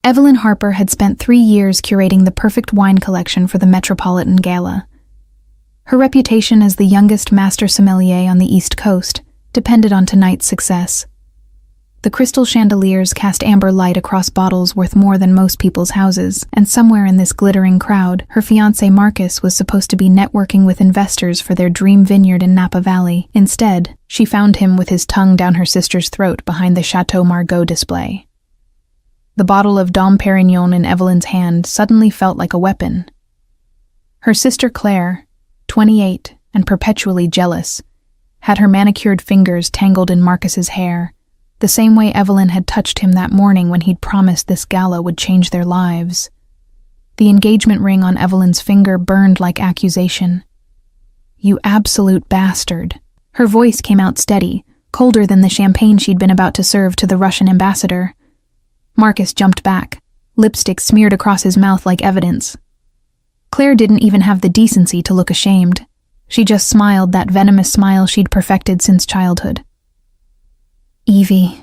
Evelyn Harper had spent 3 years curating the perfect wine collection for the Metropolitan Gala. Her reputation as the youngest master sommelier on the East Coast depended on tonight's success. The crystal chandeliers cast amber light across bottles worth more than most people's houses, and somewhere in this glittering crowd, her fiancé Marcus was supposed to be networking with investors for their dream vineyard in Napa Valley. Instead, she found him with his tongue down her sister's throat behind the Chateau Margaux display. The bottle of Dom Pérignon in Evelyn's hand suddenly felt like a weapon. Her sister Claire, 28 and perpetually jealous, had her manicured fingers tangled in Marcus's hair, the same way Evelyn had touched him that morning when he'd promised this gala would change their lives. The engagement ring on Evelyn's finger burned like accusation. "You absolute bastard." Her voice came out steady, colder than the champagne she'd been about to serve to the Russian ambassador. Marcus jumped back, lipstick smeared across his mouth like evidence. Claire didn't even have the decency to look ashamed. She just smiled that venomous smile she'd perfected since childhood. "Evie,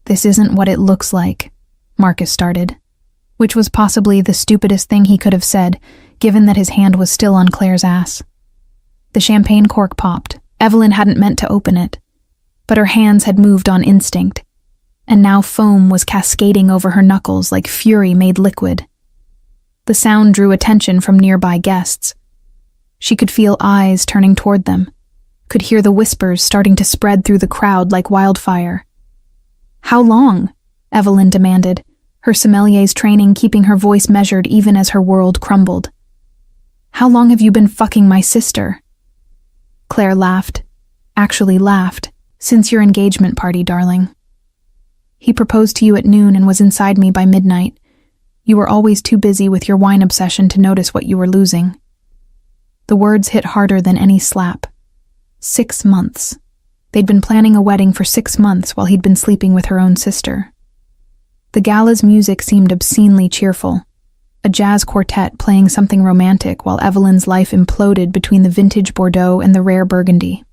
this isn't what it looks like," Marcus started, which was possibly the stupidest thing he could have said, given that his hand was still on Claire's ass. The champagne cork popped. Evelyn hadn't meant to open it, but her hands had moved on instinct, and now foam was cascading over her knuckles like fury made liquid. The sound drew attention from nearby guests. She could feel eyes turning toward them, could hear the whispers starting to spread through the crowd like wildfire. "How long?" Evelyn demanded, her sommelier's training keeping her voice measured even as her world crumbled. "How long have you been fucking my sister?" Claire laughed. Actually laughed. "Since your engagement party, darling. He proposed to you at noon and was inside me by midnight. You were always too busy with your wine obsession to notice what you were losing." The words hit harder than any slap. 6 months. They'd been planning a wedding for 6 months while he'd been sleeping with her own sister. The gala's music seemed obscenely cheerful, a jazz quartet playing something romantic while Evelyn's life imploded between the vintage Bordeaux and the rare Burgundy.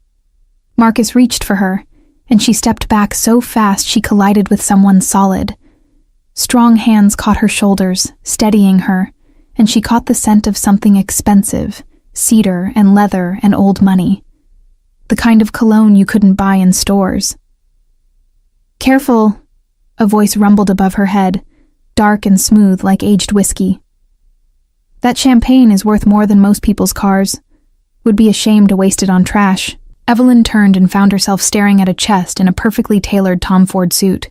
Marcus reached for her, and she stepped back so fast she collided with someone solid. Strong hands caught her shoulders, steadying her, and she caught the scent of something expensive, cedar and leather and old money. The kind of cologne you couldn't buy in stores. "Careful," a voice rumbled above her head, dark and smooth like aged whiskey. "That champagne is worth more than most people's cars. Would be a shame to waste it on trash." Evelyn turned and found herself staring at a chest in a perfectly tailored Tom Ford suit.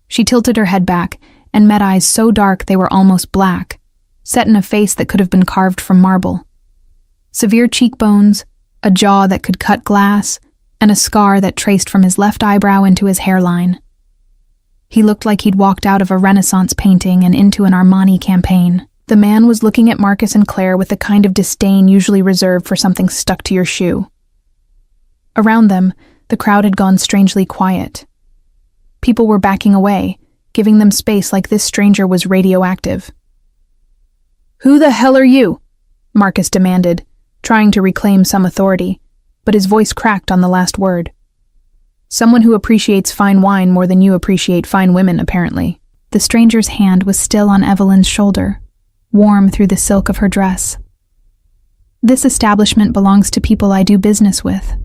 She tilted her head back and met eyes so dark they were almost black, set in a face that could have been carved from marble. Severe cheekbones, a jaw that could cut glass, and a scar that traced from his left eyebrow into his hairline. He looked like he'd walked out of a Renaissance painting and into an Armani campaign. The man was looking at Marcus and Claire with the kind of disdain usually reserved for something stuck to your shoe. Around them, the crowd had gone strangely quiet. People were backing away, giving them space like this stranger was radioactive. "Who the hell are you?" Marcus demanded, trying to reclaim some authority, but his voice cracked on the last word. "Someone who appreciates fine wine more than you appreciate fine women, apparently." The stranger's hand was still on Evelyn's shoulder, warm through the silk of her dress. "This establishment belongs to people I do business with.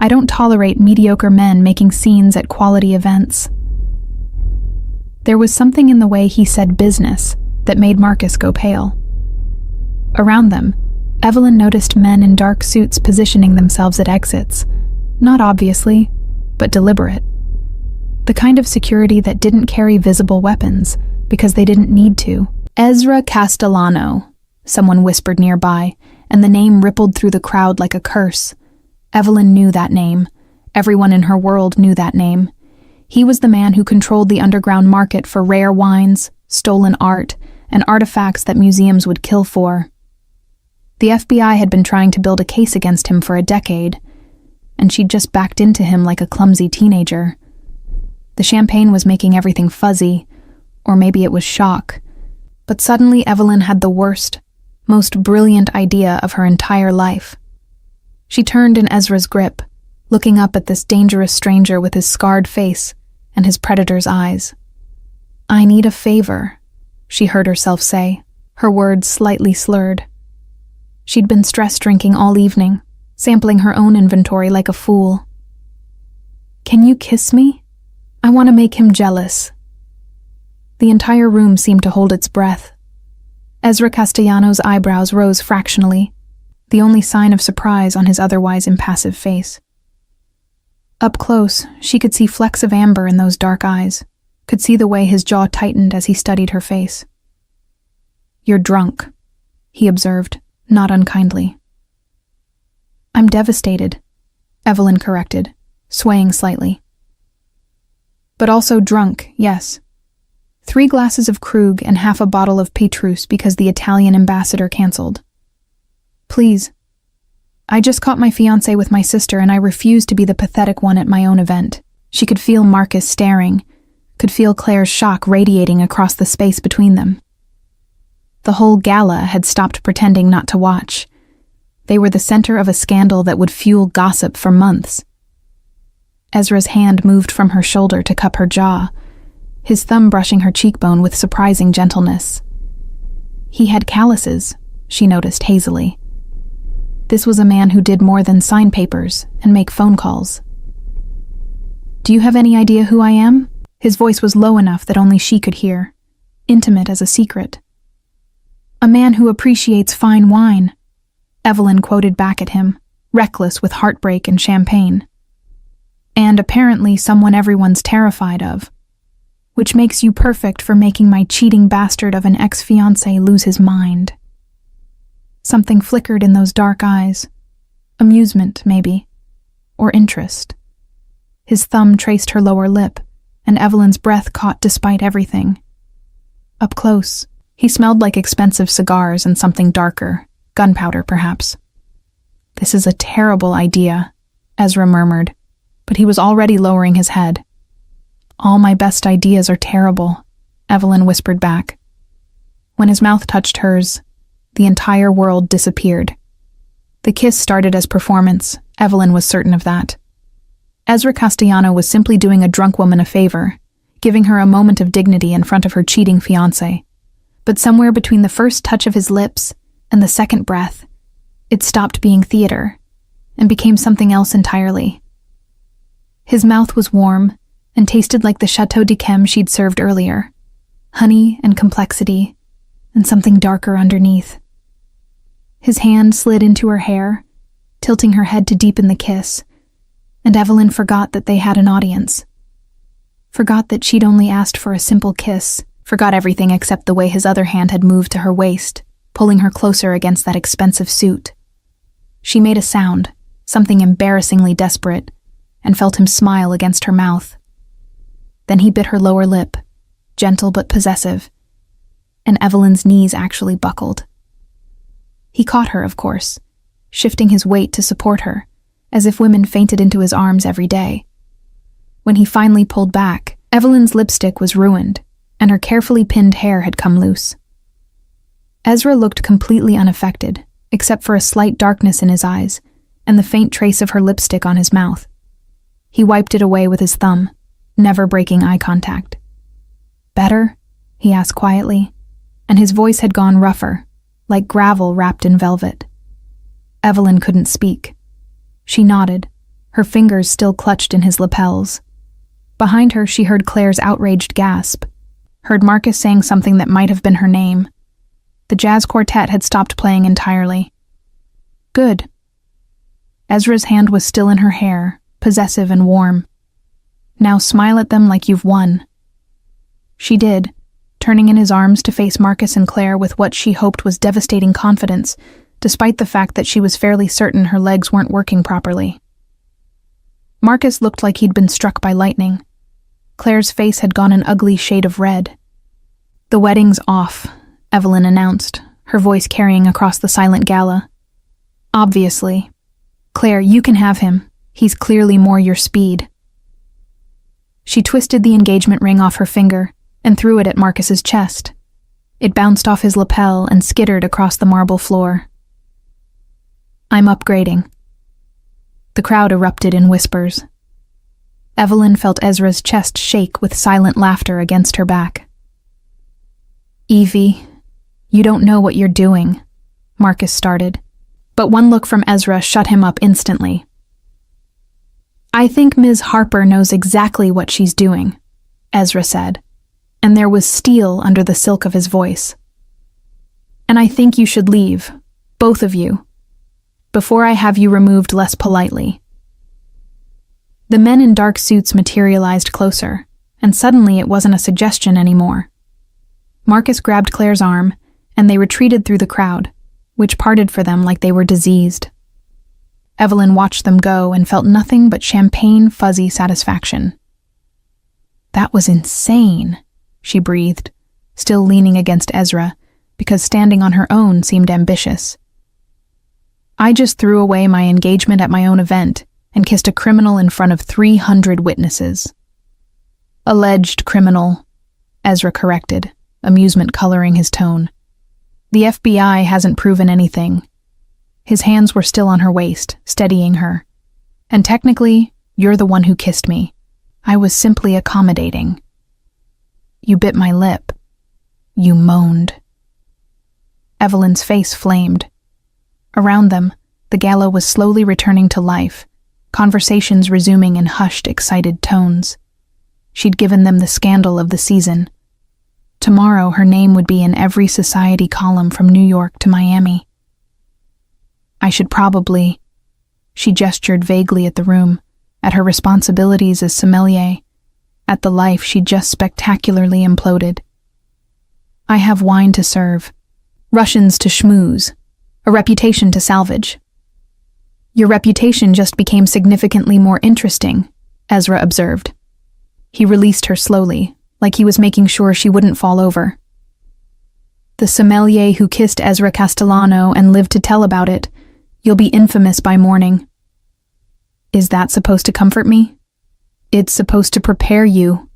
I don't tolerate mediocre men making scenes at quality events." There was something in the way he said business that made Marcus go pale. Around them, Evelyn noticed men in dark suits positioning themselves at exits, not obviously, but deliberate. The kind of security that didn't carry visible weapons because they didn't need to. "Ezra Castellano," someone whispered nearby, and the name rippled through the crowd like a curse. Evelyn knew that name. Everyone in her world knew that name. He was the man who controlled the underground market for rare wines, stolen art, and artifacts that museums would kill for. The FBI had been trying to build a case against him for a decade, and she'd just backed into him like a clumsy teenager. The champagne was making everything fuzzy, or maybe it was shock. But suddenly Evelyn had the worst, most brilliant idea of her entire life. She turned in Ezra's grip, looking up at this dangerous stranger with his scarred face and his predator's eyes. "I need a favor," she heard herself say, her words slightly slurred. She'd been stress drinking all evening, sampling her own inventory like a fool. "Can you kiss me? I want to make him jealous." The entire room seemed to hold its breath. Ezra Castellanos' eyebrows rose fractionally, the only sign of surprise on his otherwise impassive face. Up close, she could see flecks of amber in those dark eyes, could see the way his jaw tightened as he studied her face. "You're drunk," he observed, not unkindly. "I'm devastated," Evelyn corrected, swaying slightly. "But also drunk, yes. 3 glasses of Krug and half a bottle of Petrus because the Italian ambassador canceled. Please. I just caught my fiancé with my sister and I refuse to be the pathetic one at my own event." She could feel Marcus staring, could feel Claire's shock radiating across the space between them. The whole gala had stopped pretending not to watch. They were the center of a scandal that would fuel gossip for months. Ezra's hand moved from her shoulder to cup her jaw, his thumb brushing her cheekbone with surprising gentleness. He had calluses, she noticed hazily. This was a man who did more than sign papers and make phone calls. "Do you have any idea who I am?" His voice was low enough that only she could hear, intimate as a secret. "A man who appreciates fine wine," Evelyn quoted back at him, reckless with heartbreak and champagne. "And apparently someone everyone's terrified of. Which makes you perfect for making my cheating bastard of an ex-fiancé lose his mind." Something flickered in those dark eyes. Amusement, maybe. Or interest. His thumb traced her lower lip, and Evelyn's breath caught despite everything. Up close, he smelled like expensive cigars and something darker, gunpowder perhaps. "This is a terrible idea," Ezra murmured, but he was already lowering his head. "All my best ideas are terrible," Evelyn whispered back. When his mouth touched hers, the entire world disappeared. The kiss started as performance, Evelyn was certain of that. Ezra Castellano was simply doing a drunk woman a favor, giving her a moment of dignity in front of her cheating fiancé. But somewhere between the first touch of his lips and the second breath, it stopped being theater and became something else entirely. His mouth was warm and tasted like the Chateau d'Yquem she'd served earlier, honey and complexity, and something darker underneath. His hand slid into her hair, tilting her head to deepen the kiss, and Evelyn forgot that they had an audience. Forgot that she'd only asked for a simple kiss, forgot everything except the way his other hand had moved to her waist, pulling her closer against that expensive suit. She made a sound, something embarrassingly desperate, and felt him smile against her mouth. Then he bit her lower lip, gentle but possessive, and Evelyn's knees actually buckled. He caught her, of course, shifting his weight to support her, as if women fainted into his arms every day. When he finally pulled back, Evelyn's lipstick was ruined, and her carefully pinned hair had come loose. Ezra looked completely unaffected, except for a slight darkness in his eyes, and the faint trace of her lipstick on his mouth. He wiped it away with his thumb, never breaking eye contact. "Better?" he asked quietly, and his voice had gone rougher, like gravel wrapped in velvet. Evelyn couldn't speak. She nodded, her fingers still clutched in his lapels. Behind her, she heard Claire's outraged gasp, heard Marcus saying something that might have been her name. The jazz quartet had stopped playing entirely. "Good." Ezra's hand was still in her hair, possessive and warm. "Now smile at them like you've won." She did, turning in his arms to face Marcus and Claire with what she hoped was devastating confidence, despite the fact that she was fairly certain her legs weren't working properly. Marcus looked like he'd been struck by lightning. Claire's face had gone an ugly shade of red. "The wedding's off," Evelyn announced, her voice carrying across the silent gala. "Obviously. Claire, you can have him. He's clearly more your speed." She twisted the engagement ring off her finger and threw it at Marcus's chest. It bounced off his lapel and skittered across the marble floor. "I'm upgrading." The crowd erupted in whispers. Evelyn felt Ezra's chest shake with silent laughter against her back. Evie, you don't know what you're doing, Marcus started, but one look from Ezra shut him up instantly. I think Ms. Harper knows exactly what she's doing, Ezra said, and there was steel under the silk of his voice. And I think you should leave, both of you, before I have you removed less politely. The men in dark suits materialized closer, and suddenly it wasn't a suggestion anymore. Marcus grabbed Claire's arm, and they retreated through the crowd, which parted for them like they were diseased. Evelyn watched them go and felt nothing but champagne fuzzy satisfaction. That was insane, she breathed, still leaning against Ezra, because standing on her own seemed ambitious. I just threw away my engagement at my own event and kissed a criminal in front of 300 witnesses. Alleged criminal, Ezra corrected, amusement coloring his tone. The FBI hasn't proven anything. His hands were still on her waist, steadying her. And technically, you're the one who kissed me. I was simply accommodating. You bit my lip. You moaned. Evelyn's face flamed. Around them, the gala was slowly returning to life, conversations resuming in hushed, excited tones. She'd given them the scandal of the season. Tomorrow her name would be in every society column from New York to Miami. I should probably... She gestured vaguely at the room, at her responsibilities as sommelier, at the life she'd just spectacularly imploded. I have wine to serve, Russians to schmooze, a reputation to salvage. Your reputation just became significantly more interesting, Ezra observed. He released her slowly, like he was making sure she wouldn't fall over. The sommelier who kissed Ezra Castellano and lived to tell about it. You'll be infamous by morning. Is that supposed to comfort me? It's supposed to prepare you.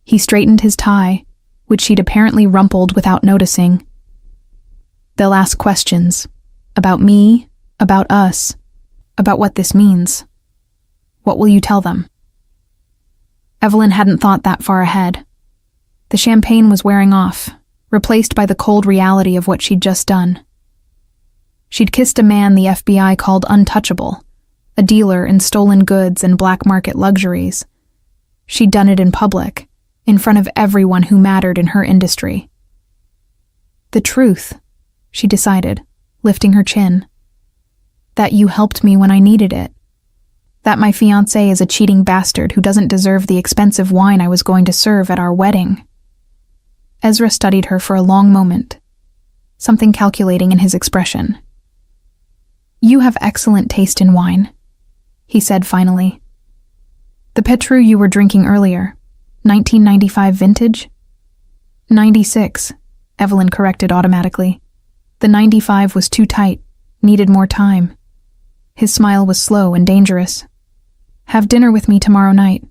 He straightened his tie, which she'd apparently rumpled without noticing. They'll ask questions. About me, about us, about what this means. What will you tell them? Evelyn hadn't thought that far ahead. The champagne was wearing off, replaced by the cold reality of what she'd just done. She'd kissed a man the FBI called untouchable, a dealer in stolen goods and black market luxuries. She'd done it in public, in front of everyone who mattered in her industry. The truth, she decided, lifting her chin. That you helped me when I needed it. That my fiancé is a cheating bastard who doesn't deserve the expensive wine I was going to serve at our wedding. Ezra studied her for a long moment, something calculating in his expression. You have excellent taste in wine, he said finally. The Petrus you were drinking earlier, 1995 vintage? 96, Evelyn corrected automatically. The 95 was too tight, needed more time. His smile was slow and dangerous. Have dinner with me tomorrow night.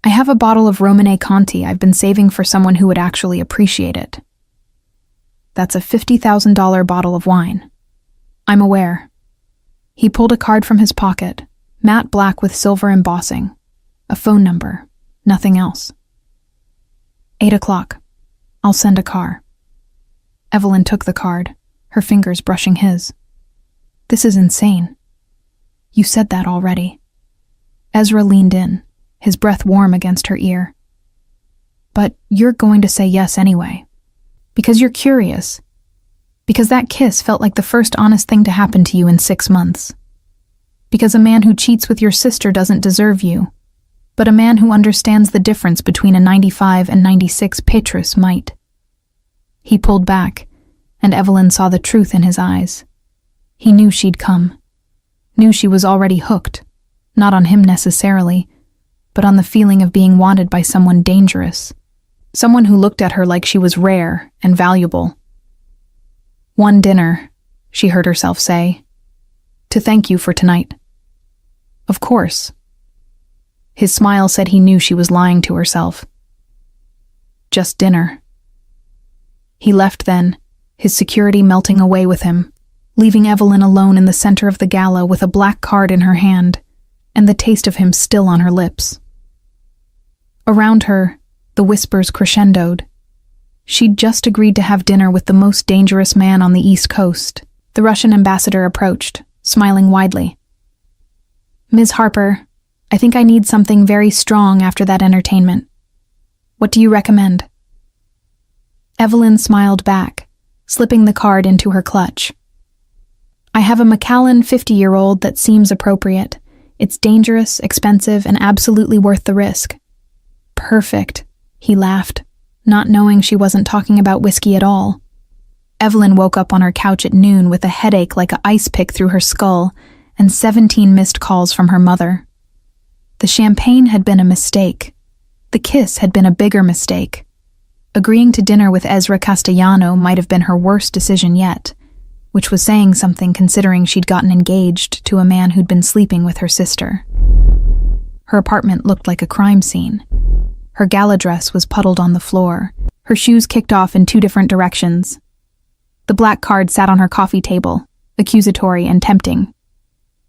I have a bottle of Romane Conti I've been saving for someone who would actually appreciate it. That's a $50,000 bottle of wine. I'm aware. He pulled a card from his pocket, matte black with silver embossing. A phone number, nothing else. 8 o'clock. I'll send a car. Evelyn took the card, her fingers brushing his. This is insane. You said that already. Ezra leaned in, his breath warm against her ear. But you're going to say yes anyway. Because you're curious. Because that kiss felt like the first honest thing to happen to you in 6 months. Because a man who cheats with your sister doesn't deserve you. But a man who understands the difference between a 95 and 96 Petrus might. He pulled back, and Evelyn saw the truth in his eyes. He knew she'd come. Knew she was already hooked, not on him necessarily, but on the feeling of being wanted by someone dangerous, someone who looked at her like she was rare and valuable. One dinner, she heard herself say, to thank you for tonight. Of course. His smile said he knew she was lying to herself. Just dinner. He left then, his security melting away with him, leaving Evelyn alone in the center of the gala with a black card in her hand and the taste of him still on her lips. Around her, the whispers crescendoed. She'd just agreed to have dinner with the most dangerous man on the East Coast. The Russian ambassador approached, smiling widely. "Ms. Harper, I think I need something very strong after that entertainment. What do you recommend?" Evelyn smiled back, slipping the card into her clutch. "I have a Macallan 50-year-old that seems appropriate. It's dangerous, expensive, and absolutely worth the risk." "Perfect," he laughed, not knowing she wasn't talking about whiskey at all. Evelyn woke up on her couch at noon with a headache like an ice pick through her skull and 17 missed calls from her mother. The champagne had been a mistake. The kiss had been a bigger mistake. Agreeing to dinner with Ezra Castellano might have been her worst decision yet, which was saying something considering she'd gotten engaged to a man who'd been sleeping with her sister. Her apartment looked like a crime scene. Her gala dress was puddled on the floor, her shoes kicked off in 2 different directions. The black card sat on her coffee table, accusatory and tempting.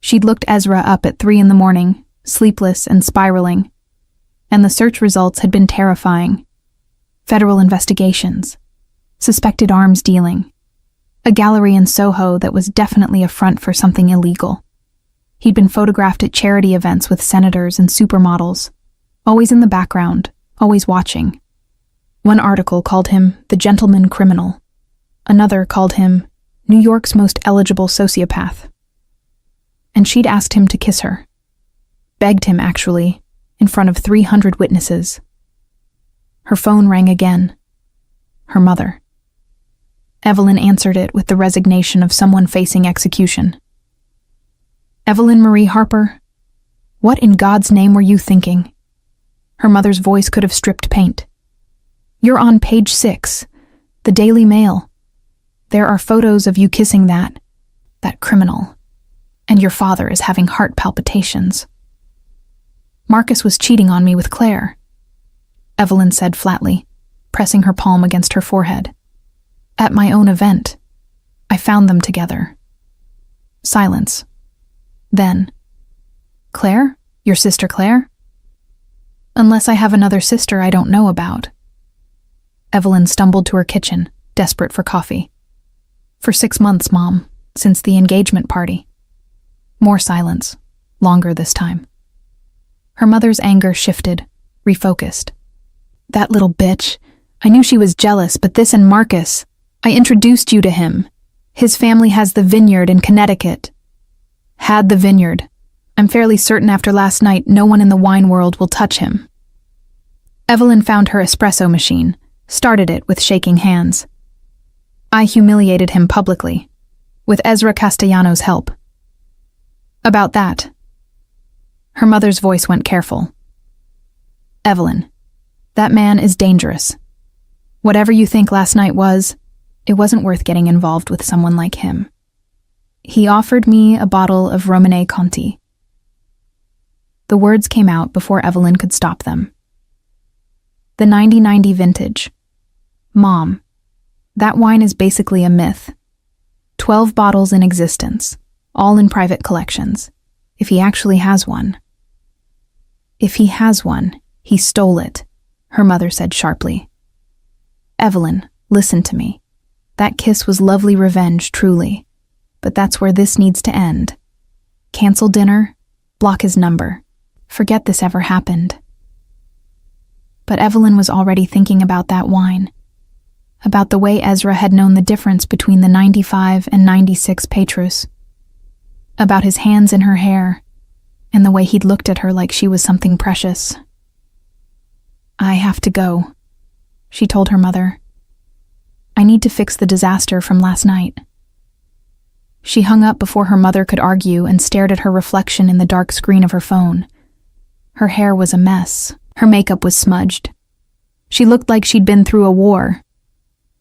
She'd looked Ezra up at 3 a.m, sleepless and spiraling, and the search results had been terrifying. Federal investigations, suspected arms dealing, a gallery in Soho that was definitely a front for something illegal. He'd been photographed at charity events with senators and supermodels, always in the background, always watching. One article called him the gentleman criminal. Another called him New York's most eligible sociopath. And she'd asked him to kiss her. Begged him, actually, in front of 300 witnesses. Her phone rang again. Her mother. Evelyn answered it with the resignation of someone facing execution. "Evelyn Marie Harper, what in God's name were you thinking?" Her mother's voice could have stripped paint. "You're on page 6, the Daily Mail. There are photos of you kissing that criminal, and your father is having heart palpitations." "Marcus was cheating on me with Claire," Evelyn said flatly, pressing her palm against her forehead. "At my own event. I found them together." Silence. Then, "Claire? Your sister Claire?" "Unless I have another sister I don't know about." Evelyn stumbled to her kitchen, desperate for coffee. "For 6 months, Mom, since the engagement party." More silence, longer this time. Her mother's anger shifted, refocused. "That little bitch. I knew she was jealous, but this and Marcus. I introduced you to him. His family has the vineyard in Connecticut." "Had the vineyard. I'm fairly certain after last night no one in the wine world will touch him." Evelyn found her espresso machine, started it with shaking hands. "I humiliated him publicly, with Ezra Castellano's help." "About that." Her mother's voice went careful. "Evelyn, that man is dangerous. Whatever you think last night was, it wasn't worth getting involved with someone like him. He offered me a bottle of Romanée Conti." The words came out before Evelyn could stop them. "The 90-90 vintage. Mom, that wine is basically a myth. 12 bottles in existence, all in private collections, if he actually has one." "If he has one, he stole it," her mother said sharply. "Evelyn, listen to me. That kiss was lovely revenge, truly. But that's where this needs to end. Cancel dinner, block his number. Forget this ever happened." But Evelyn was already thinking about that wine, about the way Ezra had known the difference between the 95 and 96 Petrus, about his hands in her hair, and the way he'd looked at her like she was something precious. "I have to go," she told her mother. "I need to fix the disaster from last night." She hung up before her mother could argue and stared at her reflection in the dark screen of her phone. Her hair was a mess. Her makeup was smudged. She looked like she'd been through a war.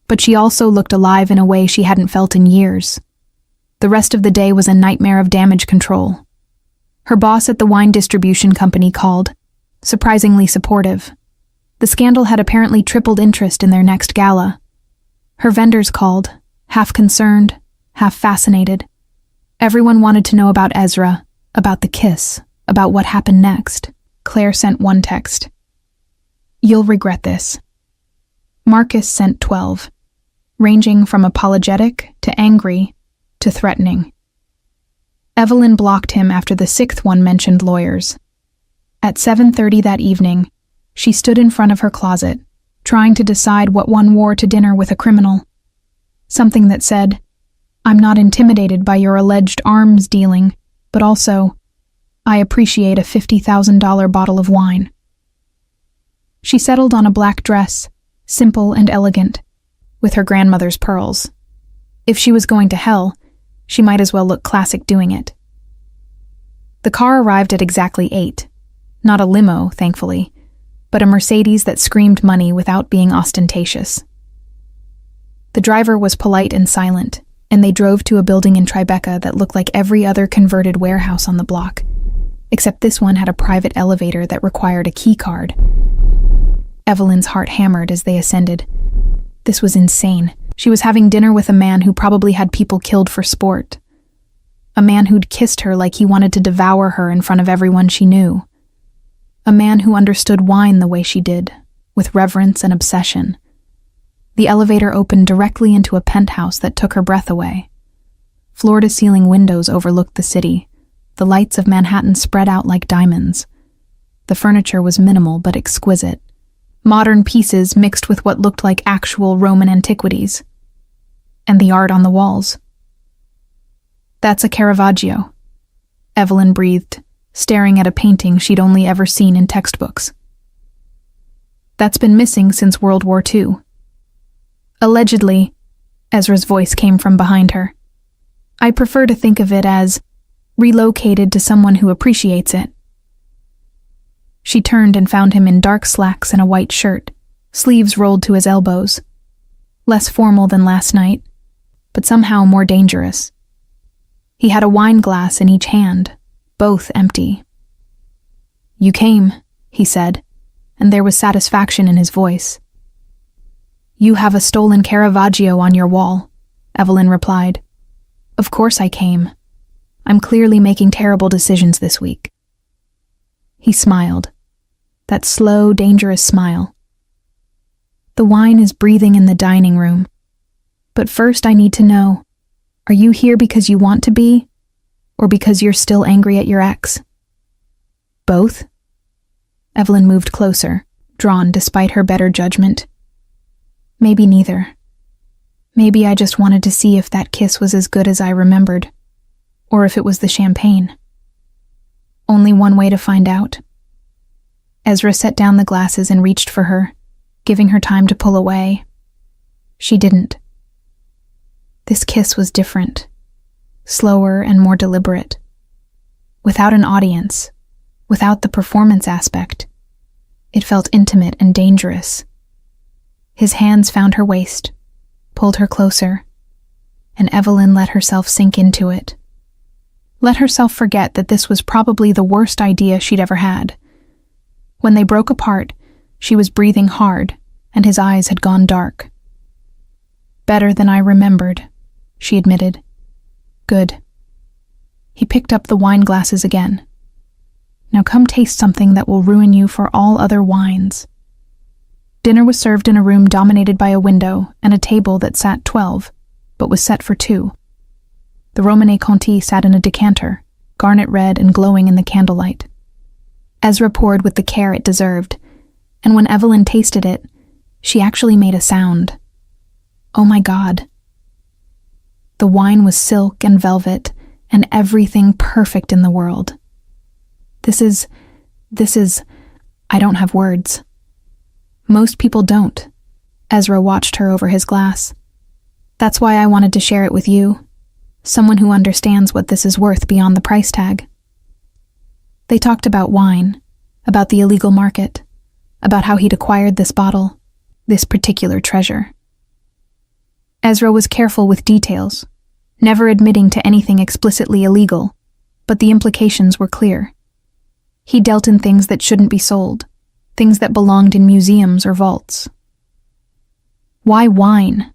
But she also looked alive in a way she hadn't felt in years. The rest of the day was a nightmare of damage control. Her boss at the wine distribution company called, surprisingly supportive. The scandal had apparently tripled interest in their next gala. Her vendors called, half concerned, half fascinated. Everyone wanted to know about Ezra, about the kiss, about what happened next. Claire sent one text. "You'll regret this." Marcus sent 12, ranging from apologetic to angry to threatening. Evelyn blocked him after the 6th one mentioned lawyers. At 7:30 that evening, she stood in front of her closet, trying to decide what one wore to dinner with a criminal. Something that said, "I'm not intimidated by your alleged arms dealing, but also, I appreciate a $50,000 bottle of wine." She settled on a black dress, simple and elegant, with her grandmother's pearls. If she was going to hell, she might as well look classic doing it. The car arrived at exactly 8. Not a limo, thankfully, but a Mercedes that screamed money without being ostentatious. The driver was polite and silent, and they drove to a building in Tribeca that looked like every other converted warehouse on the block, except this one had a private elevator that required a key card. Evelyn's heart hammered as they ascended. This was insane. She was having dinner with a man who probably had people killed for sport. A man who'd kissed her like he wanted to devour her in front of everyone she knew. A man who understood wine the way she did, with reverence and obsession. The elevator opened directly into a penthouse that took her breath away. Floor-to-ceiling windows overlooked the city. The lights of Manhattan spread out like diamonds. The furniture was minimal but exquisite. Modern pieces mixed with what looked like actual Roman antiquities. And the art on the walls. "That's a Caravaggio," Evelyn breathed, staring at a painting she'd only ever seen in textbooks. "That's been missing since World War II. Allegedly," Ezra's voice came from behind her. "I prefer to think of it as relocated to someone who appreciates it." She turned and found him in dark slacks and a white shirt, sleeves rolled to his elbows. Less formal than last night, but somehow more dangerous. He had a wine glass in each hand, both empty. "You came," he said, and there was satisfaction in his voice. "You have a stolen Caravaggio on your wall," Evelyn replied. "Of course I came. I'm clearly making terrible decisions this week." He smiled. That slow, dangerous smile. "The wine is breathing in the dining room. But first I need to know, are you here because you want to be, or because you're still angry at your ex?" "Both?" Evelyn moved closer, drawn despite her better judgment. "Maybe neither. Maybe I just wanted to see if that kiss was as good as I remembered, or if it was the champagne. Only one way to find out." Ezra set down the glasses and reached for her, giving her time to pull away. She didn't. This kiss was different, slower and more deliberate. Without an audience, without the performance aspect, it felt intimate and dangerous. His hands found her waist, pulled her closer, and Evelyn let herself sink into it. Let herself forget that this was probably the worst idea she'd ever had. When they broke apart, she was breathing hard, and his eyes had gone dark. "Better than I remembered," she admitted. "Good." He picked up the wine glasses again. "Now come taste something that will ruin you for all other wines." Dinner was served in a room dominated by a window and a table that sat 12, but was set for 2. The Romanée Conti sat in a decanter, garnet red and glowing in the candlelight. Ezra poured with the care it deserved, and when Evelyn tasted it, she actually made a sound. Oh my God. The wine was silk and velvet, and everything perfect in the world. This is, I don't have words. Most people don't. Ezra watched her over his glass. That's why I wanted to share it with you. Someone who understands what this is worth beyond the price tag. They talked about wine, about the illegal market, about how he'd acquired this bottle, this particular treasure. Ezra was careful with details, never admitting to anything explicitly illegal, but the implications were clear. He dealt in things that shouldn't be sold, things that belonged in museums or vaults. "Why wine?"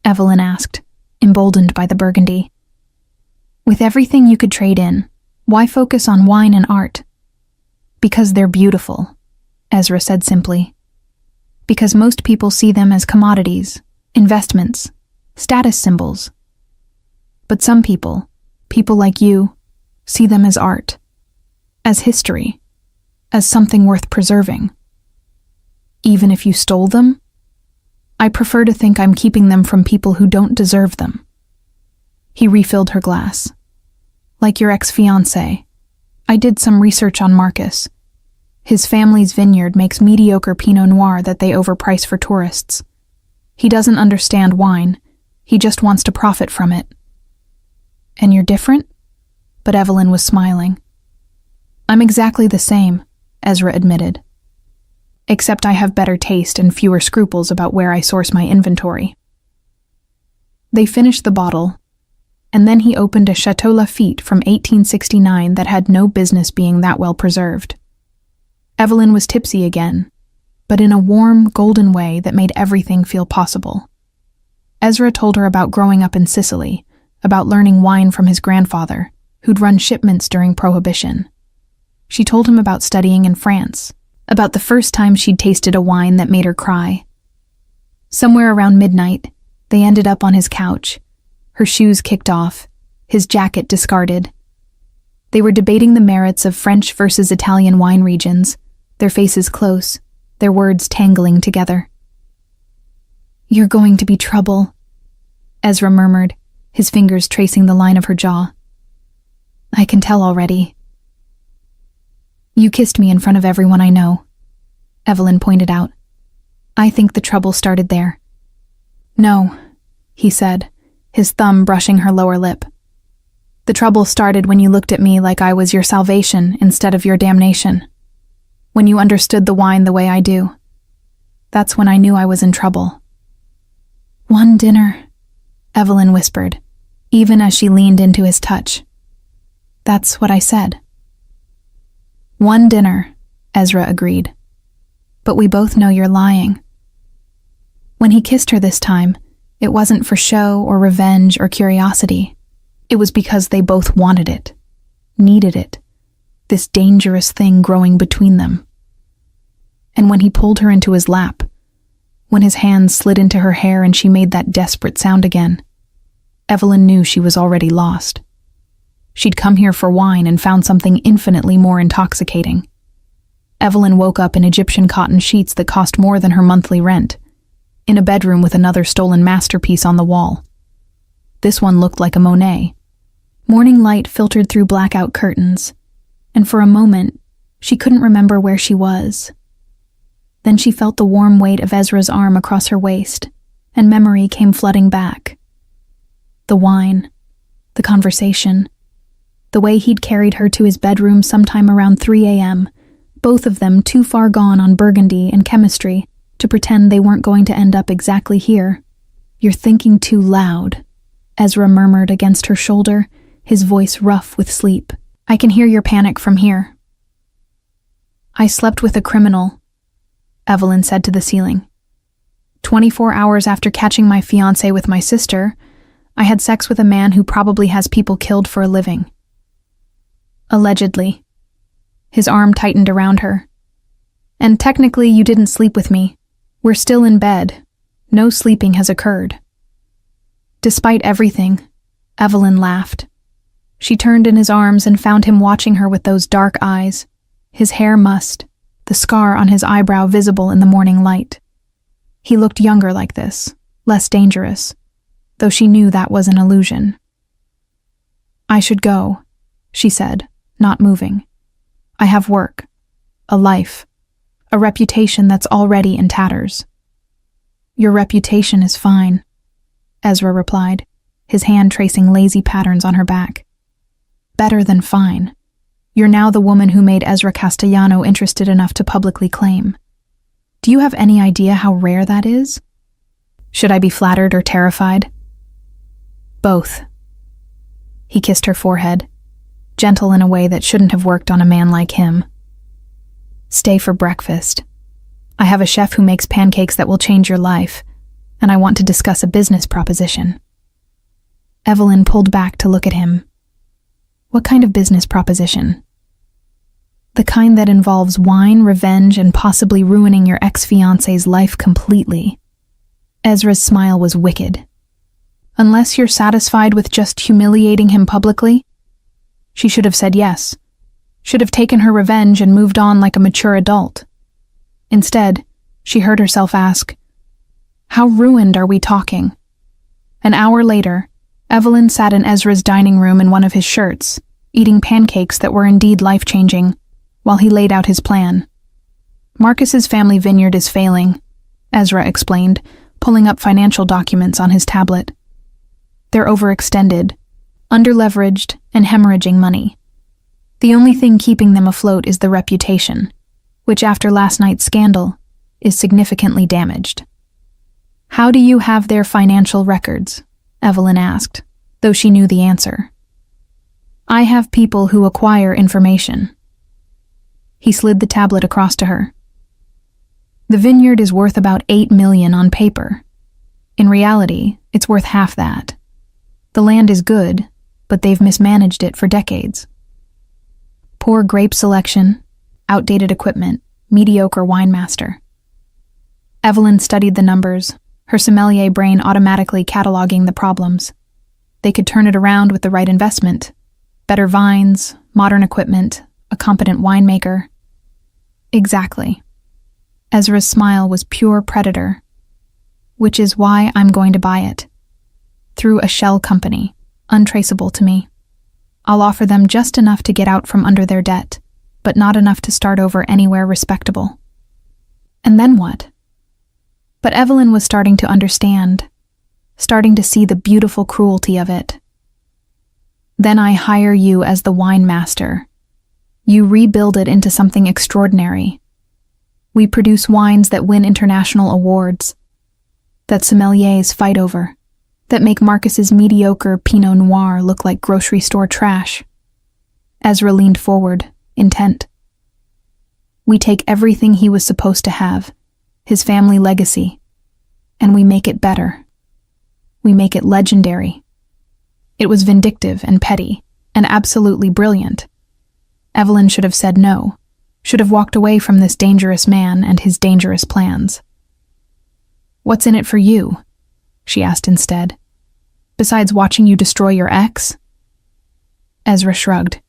Evelyn asked, emboldened by the burgundy. "With everything you could trade in, why focus on wine and art?" "Because they're beautiful," Ezra said simply. because most people see them as commodities, investments, status symbols. But some people like you, see them as art, as history, as something worth preserving. Even if you stole them, I prefer to think I'm keeping them from people who don't deserve them. He refilled her glass. Like your ex-fiancé, I did some research on Marcus. His family's vineyard makes mediocre Pinot Noir that they overprice for tourists. He doesn't understand wine. He just wants to profit from it. And you're different? But Evelyn was smiling. I'm exactly the same, Ezra admitted. Except I have better taste and fewer scruples about where I source my inventory. They finished the bottle, and then he opened a Chateau Lafite from 1869 that had no business being that well preserved. Evelyn was tipsy again, but in a warm, golden way that made everything feel possible. Ezra told her about growing up in Sicily, about learning wine from his grandfather, who'd run shipments during Prohibition. She told him about studying in France, about the first time she'd tasted a wine that made her cry. Somewhere around midnight, they ended up on his couch, her shoes kicked off, his jacket discarded. They were debating the merits of French versus Italian wine regions, their faces close, their words tangling together. "You're going to be trouble," Ezra murmured, his fingers tracing the line of her jaw. "I can tell already." "You kissed me in front of everyone I know," Evelyn pointed out. "I think the trouble started there." "No," he said, his thumb brushing her lower lip. "The trouble started when you looked at me like I was your salvation instead of your damnation. When you understood the wine the way I do. That's when I knew I was in trouble." "One dinner," Evelyn whispered, even as she leaned into his touch. "That's what I said." "One dinner," Ezra agreed. "But we both know you're lying." When he kissed her this time, it wasn't for show or revenge or curiosity. It was because they both wanted it, needed it, this dangerous thing growing between them. And when he pulled her into his lap, when his hands slid into her hair and she made that desperate sound again, Evelyn knew she was already lost. She'd come here for wine and found something infinitely more intoxicating. Evelyn woke up in Egyptian cotton sheets that cost more than her monthly rent, in a bedroom with another stolen masterpiece on the wall. This one looked like a Monet. Morning light filtered through blackout curtains, and for a moment, she couldn't remember where she was. Then she felt the warm weight of Ezra's arm across her waist, and memory came flooding back. The wine, the conversation, the way he'd carried her to his bedroom sometime around 3 a.m., both of them too far gone on Burgundy and chemistry to pretend they weren't going to end up exactly here. "You're thinking too loud," Ezra murmured against her shoulder, his voice rough with sleep. "I can hear your panic from here." "I slept with a criminal," Evelyn said to the ceiling. 24 hours after catching my fiancé with my sister, I had sex with a man who probably has people killed for a living. Allegedly. His arm tightened around her. "And technically you didn't sleep with me. We're still in bed. No sleeping has occurred." Despite everything, Evelyn laughed. She turned in his arms and found him watching her with those dark eyes, his hair mussed, the scar on his eyebrow visible in the morning light. He looked younger like this, less dangerous, though she knew that was an illusion. "I should go," she said, not moving. "I have work, a life, a reputation that's already in tatters." "Your reputation is fine," Ezra replied, his hand tracing lazy patterns on her back. "Better than fine. You're now the woman who made Ezra Castellano interested enough to publicly claim. Do you have any idea how rare that is? Should I be flattered or terrified?" "Both." He kissed her forehead, gentle in a way that shouldn't have worked on a man like him. "Stay for breakfast. I have a chef who makes pancakes that will change your life, and I want to discuss a business proposition." Evelyn pulled back to look at him. "What kind of business proposition?" The kind that involves wine, revenge, and possibly ruining your ex-fiancé's life completely. Ezra's smile was wicked. Unless you're satisfied with just humiliating him publicly? She should have said yes. Should have taken her revenge and moved on like a mature adult. Instead, she heard herself ask, "How ruined are we talking?" An hour later, Evelyn sat in Ezra's dining room in one of his shirts, eating pancakes that were indeed life-changing, while he laid out his plan. Marcus's family vineyard is failing, Ezra explained, pulling up financial documents on his tablet. They're overextended, underleveraged, and hemorrhaging money. The only thing keeping them afloat is the reputation, which after last night's scandal is significantly damaged. "How do you have their financial records?" Evelyn asked, though she knew the answer. "I have people who acquire information." He slid the tablet across to her. "The vineyard is worth about $8 million on paper. In reality, it's worth half that. The land is good, but they've mismanaged it for decades. Poor grape selection, outdated equipment, mediocre winemaster." Evelyn studied the numbers, her sommelier brain automatically cataloging the problems. They could turn it around with the right investment. Better vines, modern equipment, a competent winemaker. Exactly. Ezra's smile was pure predator. "Which is why I'm going to buy it. Through a shell company, untraceable to me. I'll offer them just enough to get out from under their debt, but not enough to start over anywhere respectable." And then what? But Evelyn was starting to understand, starting to see the beautiful cruelty of it. "Then I hire you as the wine master. You rebuild it into something extraordinary. We produce wines that win international awards, that sommeliers fight over, that make Marcus's mediocre Pinot Noir look like grocery store trash." Ezra leaned forward, intent. "We take everything he was supposed to have, his family legacy, and we make it better. We make it legendary." It was vindictive and petty, and absolutely brilliant. Evelyn should have said no, should have walked away from this dangerous man and his dangerous plans. "What's in it for you?" she asked instead. "Besides watching you destroy your ex?" Ezra shrugged.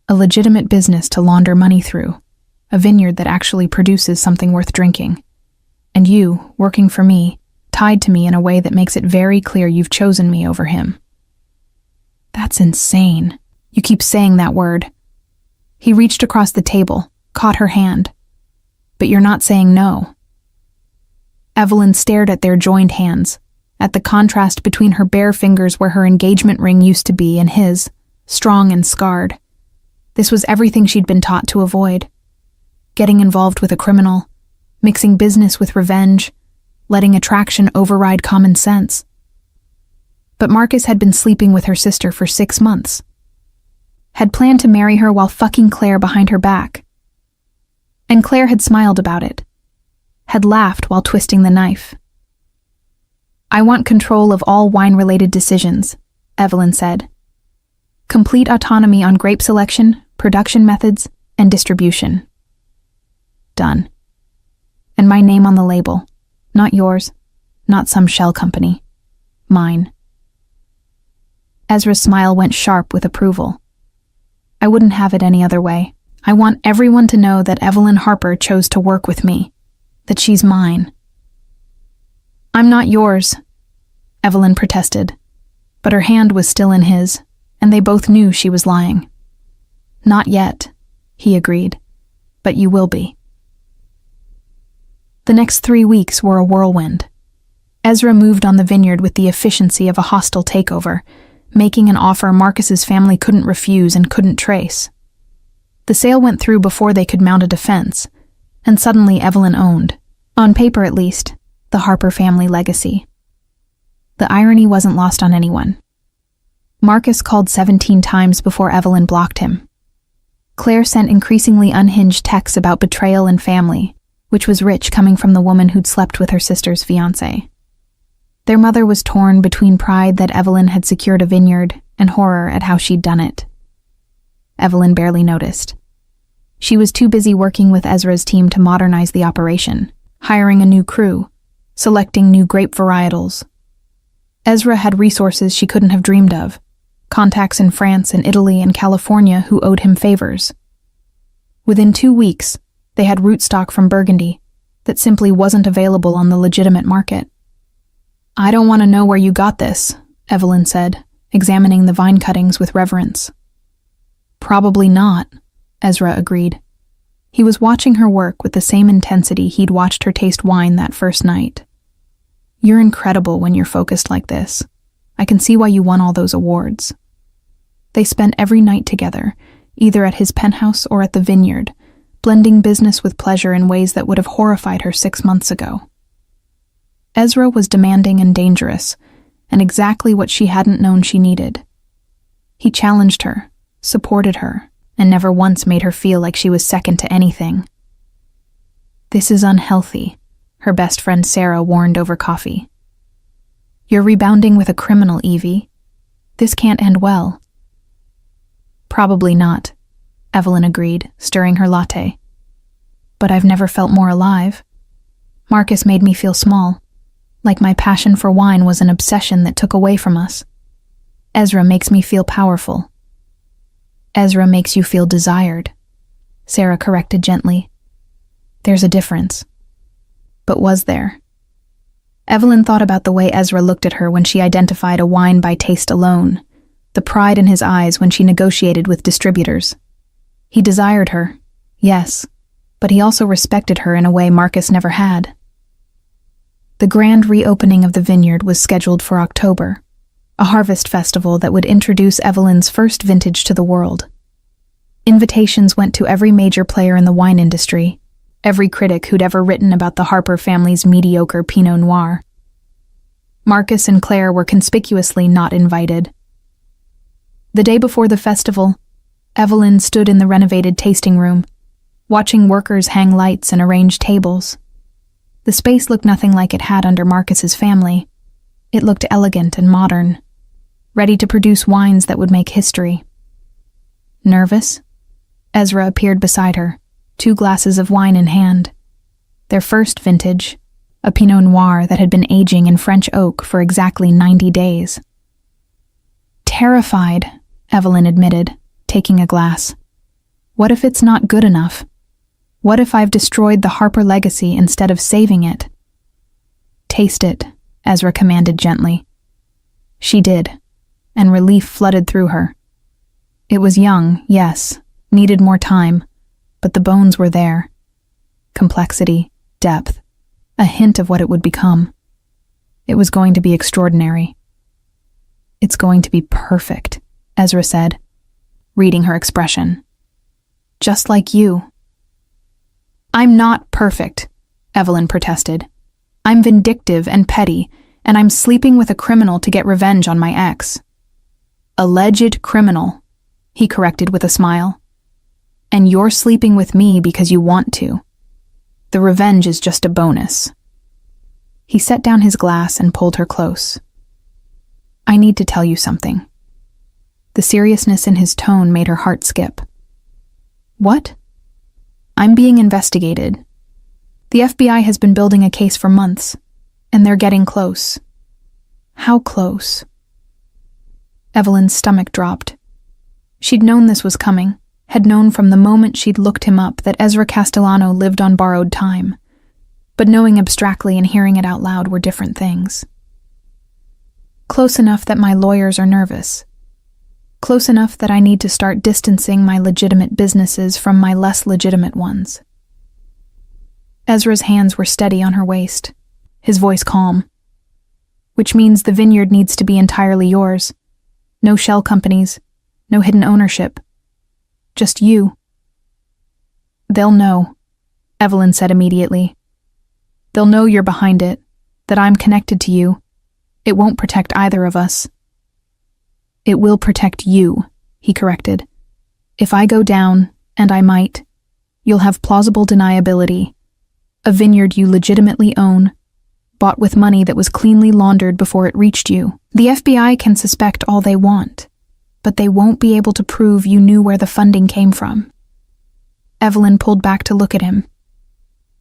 "A legitimate business to launder money through, a vineyard that actually produces something worth drinking. And you, working for me, tied to me in a way that makes it very clear you've chosen me over him." "That's insane. You keep saying that word." He reached across the table, caught her hand. "But you're not saying no." Evelyn stared at their joined hands, at the contrast between her bare fingers where her engagement ring used to be and his, strong and scarred. This was everything she'd been taught to avoid. Getting involved with a criminal, mixing business with revenge, letting attraction override common sense. But Marcus had been sleeping with her sister for 6 months. Had planned to marry her while fucking Claire behind her back. And Claire had smiled about it. Had laughed while twisting the knife. "I want control of all wine-related decisions," Evelyn said. "Complete autonomy on grape selection, production methods, and distribution." Done. And my name on the label. Not yours, not some shell company. Mine. Ezra's smile went sharp with approval. "I wouldn't have it any other way. I want everyone to know that Evelyn Harper chose to work with me, that she's mine." "I'm not yours," Evelyn protested, but her hand was still in his, and they both knew she was lying. "Not yet," he agreed, "but you will be." The next 3 weeks were a whirlwind. Ezra moved on the vineyard with the efficiency of a hostile takeover, making an offer Marcus's family couldn't refuse and couldn't trace. The sale went through before they could mount a defense, and suddenly Evelyn owned, on paper at least, the Harper family legacy. The irony wasn't lost on anyone. Marcus called 17 times before Evelyn blocked him. Claire sent increasingly unhinged texts about betrayal and family, which was rich coming from the woman who'd slept with her sister's fiancé. Their mother was torn between pride that Evelyn had secured a vineyard and horror at how she'd done it. Evelyn barely noticed. She was too busy working with Ezra's team to modernize the operation, hiring a new crew, selecting new grape varietals. Ezra had resources she couldn't have dreamed of, contacts in France and Italy and California who owed him favors. Within 2 weeks, they had rootstock from Burgundy that simply wasn't available on the legitimate market. "I don't want to know where you got this," Evelyn said, examining the vine cuttings with reverence. "Probably not," Ezra agreed. He was watching her work with the same intensity he'd watched her taste wine that first night. "You're incredible when you're focused like this. I can see why you won all those awards." They spent every night together, either at his penthouse or at the vineyard, blending business with pleasure in ways that would have horrified her 6 months ago. Ezra was demanding and dangerous, and exactly what she hadn't known she needed. He challenged her, supported her, and never once made her feel like she was second to anything. "This is unhealthy," her best friend Sarah warned over coffee. "You're rebounding with a criminal, Evie. This can't end well." "Probably not," Evelyn agreed, stirring her latte. "But I've never felt more alive. Marcus made me feel small, like my passion for wine was an obsession that took away from us. Ezra makes me feel powerful." "Ezra makes you feel desired," Sarah corrected gently. "There's a difference." But was there? Evelyn thought about the way Ezra looked at her when she identified a wine by taste alone, the pride in his eyes when she negotiated with distributors. He desired her, yes, but he also respected her in a way Marcus never had. The grand reopening of the vineyard was scheduled for October, a harvest festival that would introduce Evelyn's first vintage to the world. Invitations went to every major player in the wine industry, every critic who'd ever written about the Harper family's mediocre Pinot Noir. Marcus and Claire were conspicuously not invited. The day before the festival, Evelyn stood in the renovated tasting room, watching workers hang lights and arrange tables. The space looked nothing like it had under Marcus's family. It looked elegant and modern, ready to produce wines that would make history. Nervous? Ezra appeared beside her, 2 glasses of wine in hand. Their first vintage, a Pinot Noir that had been aging in French oak for exactly 90 days. "Terrified," Evelyn admitted, taking a glass. "What if it's not good enough? What if I've destroyed the Harper legacy instead of saving it?" "Taste it," Ezra commanded gently. She did, and relief flooded through her. It was young, yes, needed more time, but the bones were there. Complexity, depth, a hint of what it would become. It was going to be extraordinary. "It's going to be perfect," Ezra said, reading her expression. "Just like you." "I'm not perfect," Evelyn protested. "I'm vindictive and petty, and I'm sleeping with a criminal to get revenge on my ex." "Alleged criminal," he corrected with a smile. "And you're sleeping with me because you want to. The revenge is just a bonus." He set down his glass and pulled her close. "I need to tell you something." The seriousness in his tone made her heart skip. "What?" "I'm being investigated. The FBI has been building a case for months, and they're getting close." "How close?" Evelyn's stomach dropped. She'd known this was coming, had known from the moment she'd looked him up that Ezra Castellano lived on borrowed time, but knowing abstractly and hearing it out loud were different things. "Close enough that my lawyers are nervous. Close enough that I need to start distancing my legitimate businesses from my less legitimate ones." Ezra's hands were steady on her waist, his voice calm. "Which means the vineyard needs to be entirely yours. No shell companies, no hidden ownership. Just you." "They'll know," Evelyn said immediately. "They'll know you're behind it, that I'm connected to you. It won't protect either of us." "It will protect you," he corrected. "If I go down, and I might, you'll have plausible deniability. A vineyard you legitimately own, bought with money that was cleanly laundered before it reached you. The FBI can suspect all they want, but they won't be able to prove you knew where the funding came from." Evelyn pulled back to look at him.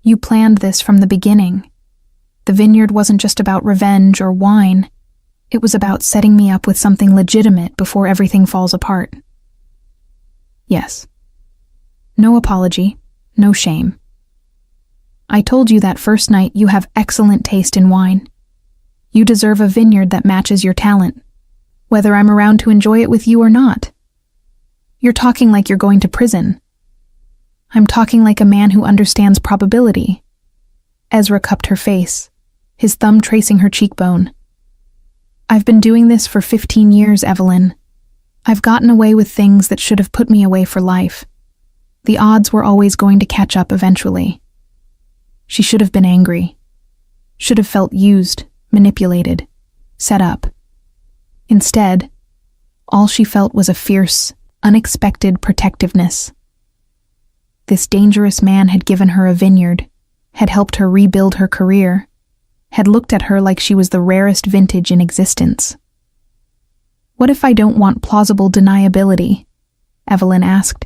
You planned this from the beginning. The vineyard wasn't just about revenge or wine. It was about setting me up with something legitimate before everything falls apart. Yes. No apology, no shame. I told you that first night you have excellent taste in wine. You deserve a vineyard that matches your talent, whether I'm around to enjoy it with you or not. You're talking like you're going to prison. I'm talking like a man who understands probability. Ezra cupped her face, his thumb tracing her cheekbone. I've been doing this for 15 years, Evelyn. I've gotten away with things that should have put me away for life. The odds were always going to catch up eventually. She should have been angry. Should have felt used, manipulated, set up. Instead, all she felt was a fierce, unexpected protectiveness. This dangerous man had given her a vineyard, had helped her rebuild her career, had looked at her like she was the rarest vintage in existence. What if I don't want plausible deniability? Evelyn asked.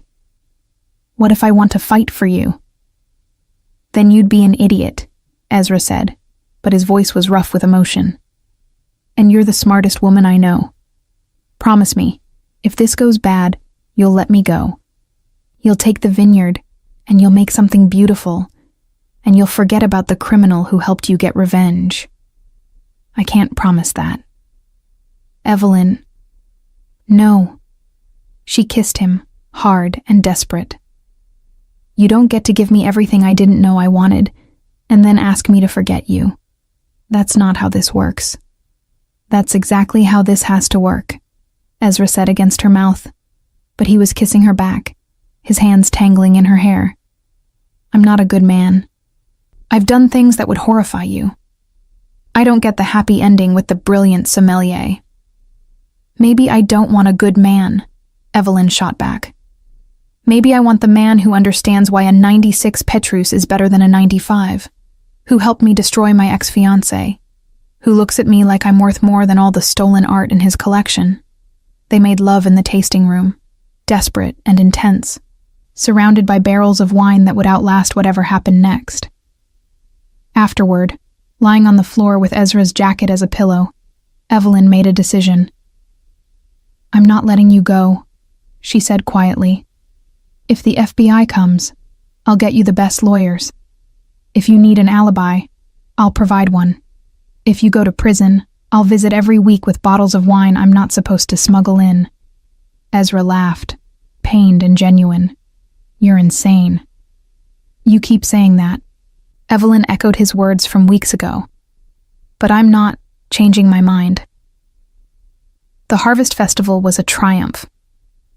What if I want to fight for you? Then you'd be an idiot, Ezra said, but his voice was rough with emotion. And you're the smartest woman I know. Promise me, if this goes bad, you'll let me go. You'll take the vineyard, and you'll make something beautiful, and you'll forget about the criminal who helped you get revenge. I can't promise that. Evelyn. No. She kissed him, hard and desperate. You don't get to give me everything I didn't know I wanted, and then ask me to forget you. That's not how this works. That's exactly how this has to work, Ezra said against her mouth, but he was kissing her back, his hands tangling in her hair. I'm not a good man. I've done things that would horrify you. I don't get the happy ending with the brilliant sommelier. Maybe I don't want a good man, Evelyn shot back. Maybe I want the man who understands why a 96 Petrus is better than a 95, who helped me destroy my ex-fiancé, who looks at me like I'm worth more than all the stolen art in his collection. They made love in the tasting room, desperate and intense, surrounded by barrels of wine that would outlast whatever happened next. Afterward, lying on the floor with Ezra's jacket as a pillow, Evelyn made a decision. I'm not letting you go, she said quietly. If the FBI comes, I'll get you the best lawyers. If you need an alibi, I'll provide one. If you go to prison, I'll visit every week with bottles of wine I'm not supposed to smuggle in. Ezra laughed, pained and genuine. You're insane. You keep saying that. Evelyn echoed his words from weeks ago. But I'm not changing my mind. The Harvest Festival was a triumph.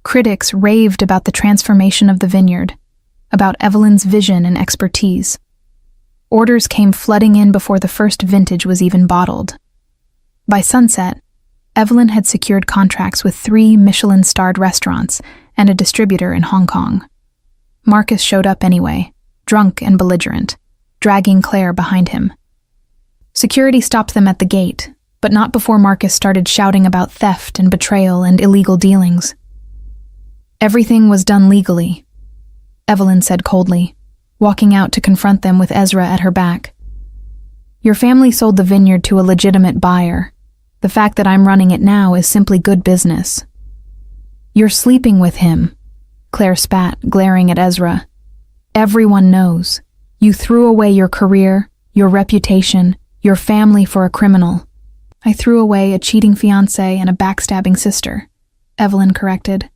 Critics raved about the transformation of the vineyard, about Evelyn's vision and expertise. Orders came flooding in before the first vintage was even bottled. By sunset, Evelyn had secured contracts with 3 Michelin-starred restaurants and a distributor in Hong Kong. Marcus showed up anyway, drunk and belligerent, dragging Claire behind him. Security stopped them at the gate, but not before Marcus started shouting about theft and betrayal and illegal dealings. Everything was done legally, Evelyn said coldly, walking out to confront them with Ezra at her back. Your family sold the vineyard to a legitimate buyer. The fact that I'm running it now is simply good business. You're sleeping with him, Claire spat, glaring at Ezra. Everyone knows. You threw away your career, your reputation, your family for a criminal. I threw away a cheating fiancé and a backstabbing sister, Evelyn corrected.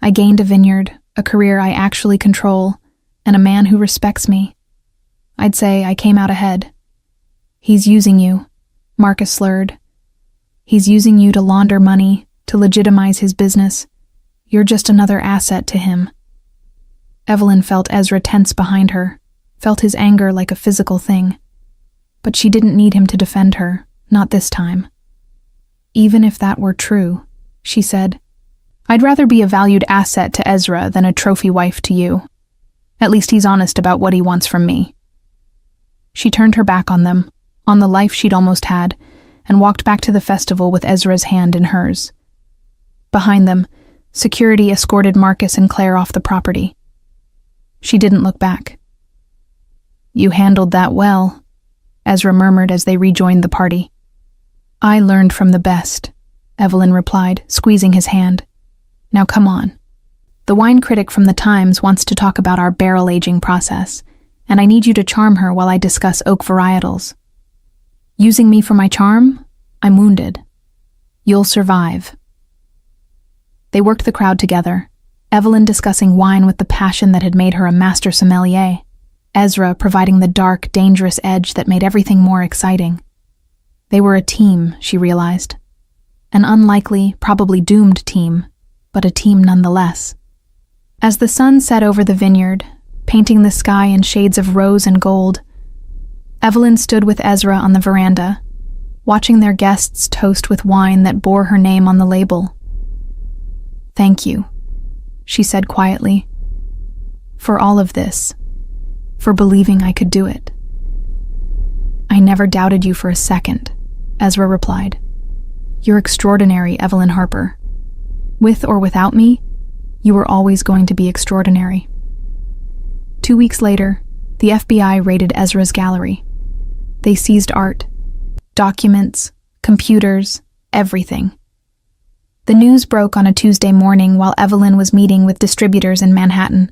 I gained a vineyard, a career I actually control, and a man who respects me. I'd say I came out ahead. He's using you, Marcus slurred. He's using you to launder money, to legitimize his business. You're just another asset to him. Evelyn felt Ezra tense behind her, felt his anger like a physical thing. But she didn't need him to defend her, not this time. Even if that were true, she said, I'd rather be a valued asset to Ezra than a trophy wife to you. At least he's honest about what he wants from me. She turned her back on them, on the life she'd almost had, and walked back to the festival with Ezra's hand in hers. Behind them, security escorted Marcus and Claire off the property. She didn't look back. "You handled that well," Ezra murmured as they rejoined the party. "I learned from the best," Evelyn replied, squeezing his hand. "Now come on. The wine critic from the Times wants to talk about our barrel aging process, and I need you to charm her while I discuss oak varietals. Using me for my charm? I'm wounded. You'll survive." They worked the crowd together, Evelyn discussing wine with the passion that had made her a master sommelier, Ezra providing the dark, dangerous edge that made everything more exciting. They were a team, she realized. An unlikely, probably doomed team, but a team nonetheless. As the sun set over the vineyard, painting the sky in shades of rose and gold, Evelyn stood with Ezra on the veranda, watching their guests toast with wine that bore her name on the label. "Thank you," she said quietly, "for all of this, for believing I could do it." "I never doubted you for a second," Ezra replied. "You're extraordinary, Evelyn Harper. With or without me, you were always going to be extraordinary." 2 weeks later, the FBI raided Ezra's gallery. They seized art, documents, computers, everything. The news broke on a Tuesday morning while Evelyn was meeting with distributors in Manhattan.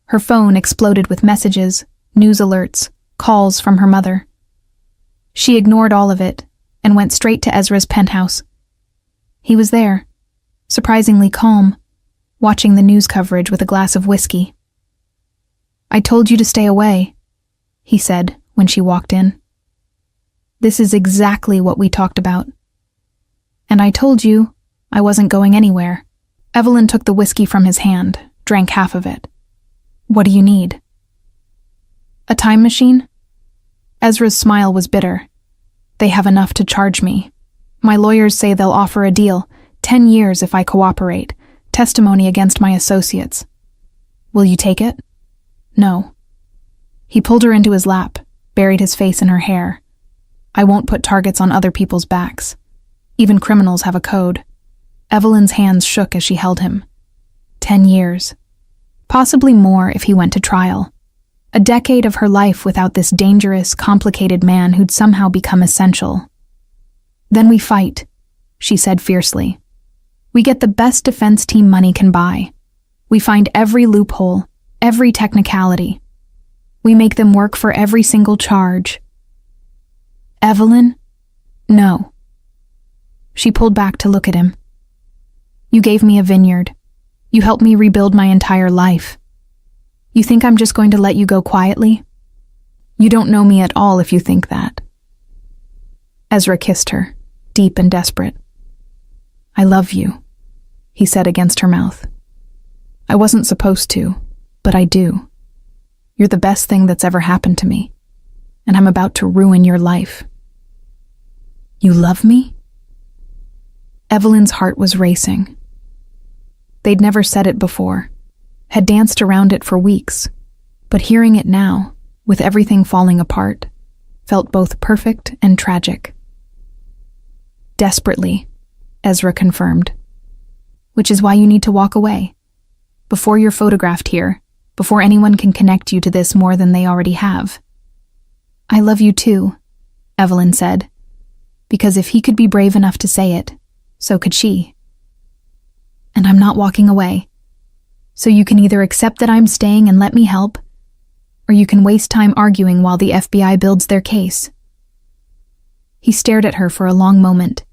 Her phone exploded with messages, news alerts, calls from her mother. She ignored all of it and went straight to Ezra's penthouse. He was there, surprisingly calm, watching the news coverage with a glass of whiskey. "I told you to stay away," he said when she walked in. "This is exactly what we talked about. And I told you I wasn't going anywhere." Evelyn took the whiskey from his hand, drank half of it. "What do you need?" "A time machine?" Ezra's smile was bitter. "They have enough to charge me. My lawyers say they'll offer a deal, 10 years if I cooperate, testimony against my associates. Will you take it?" "No." He pulled her into his lap, buried his face in her hair. "I won't put targets on other people's backs. Even criminals have a code." Evelyn's hands shook as she held him. 10 years. Possibly more if he went to trial. A decade of her life without this dangerous, complicated man who'd somehow become essential. "Then we fight," she said fiercely. "We get the best defense team money can buy. We find every loophole, every technicality. We make them work for every single charge." "Evelyn?" "No." She pulled back to look at him. "You gave me a vineyard. You helped me rebuild my entire life. You think I'm just going to let you go quietly? You don't know me at all if you think that." Ezra kissed her, deep and desperate. "I love you," he said against her mouth. "I wasn't supposed to, but I do. You're the best thing that's ever happened to me, and I'm about to ruin your life." "You love me?" Evelyn's heart was racing. They'd never said it before, had danced around it for weeks, but hearing it now, with everything falling apart, felt both perfect and tragic. "Desperately," Ezra confirmed. "Which is why you need to walk away. Before you're photographed here, before anyone can connect you to this more than they already have." "I love you too," Evelyn said, because if he could be brave enough to say it, so could she. "And I'm not walking away. So you can either accept that I'm staying and let me help, or you can waste time arguing while the FBI builds their case." He stared at her for a long moment.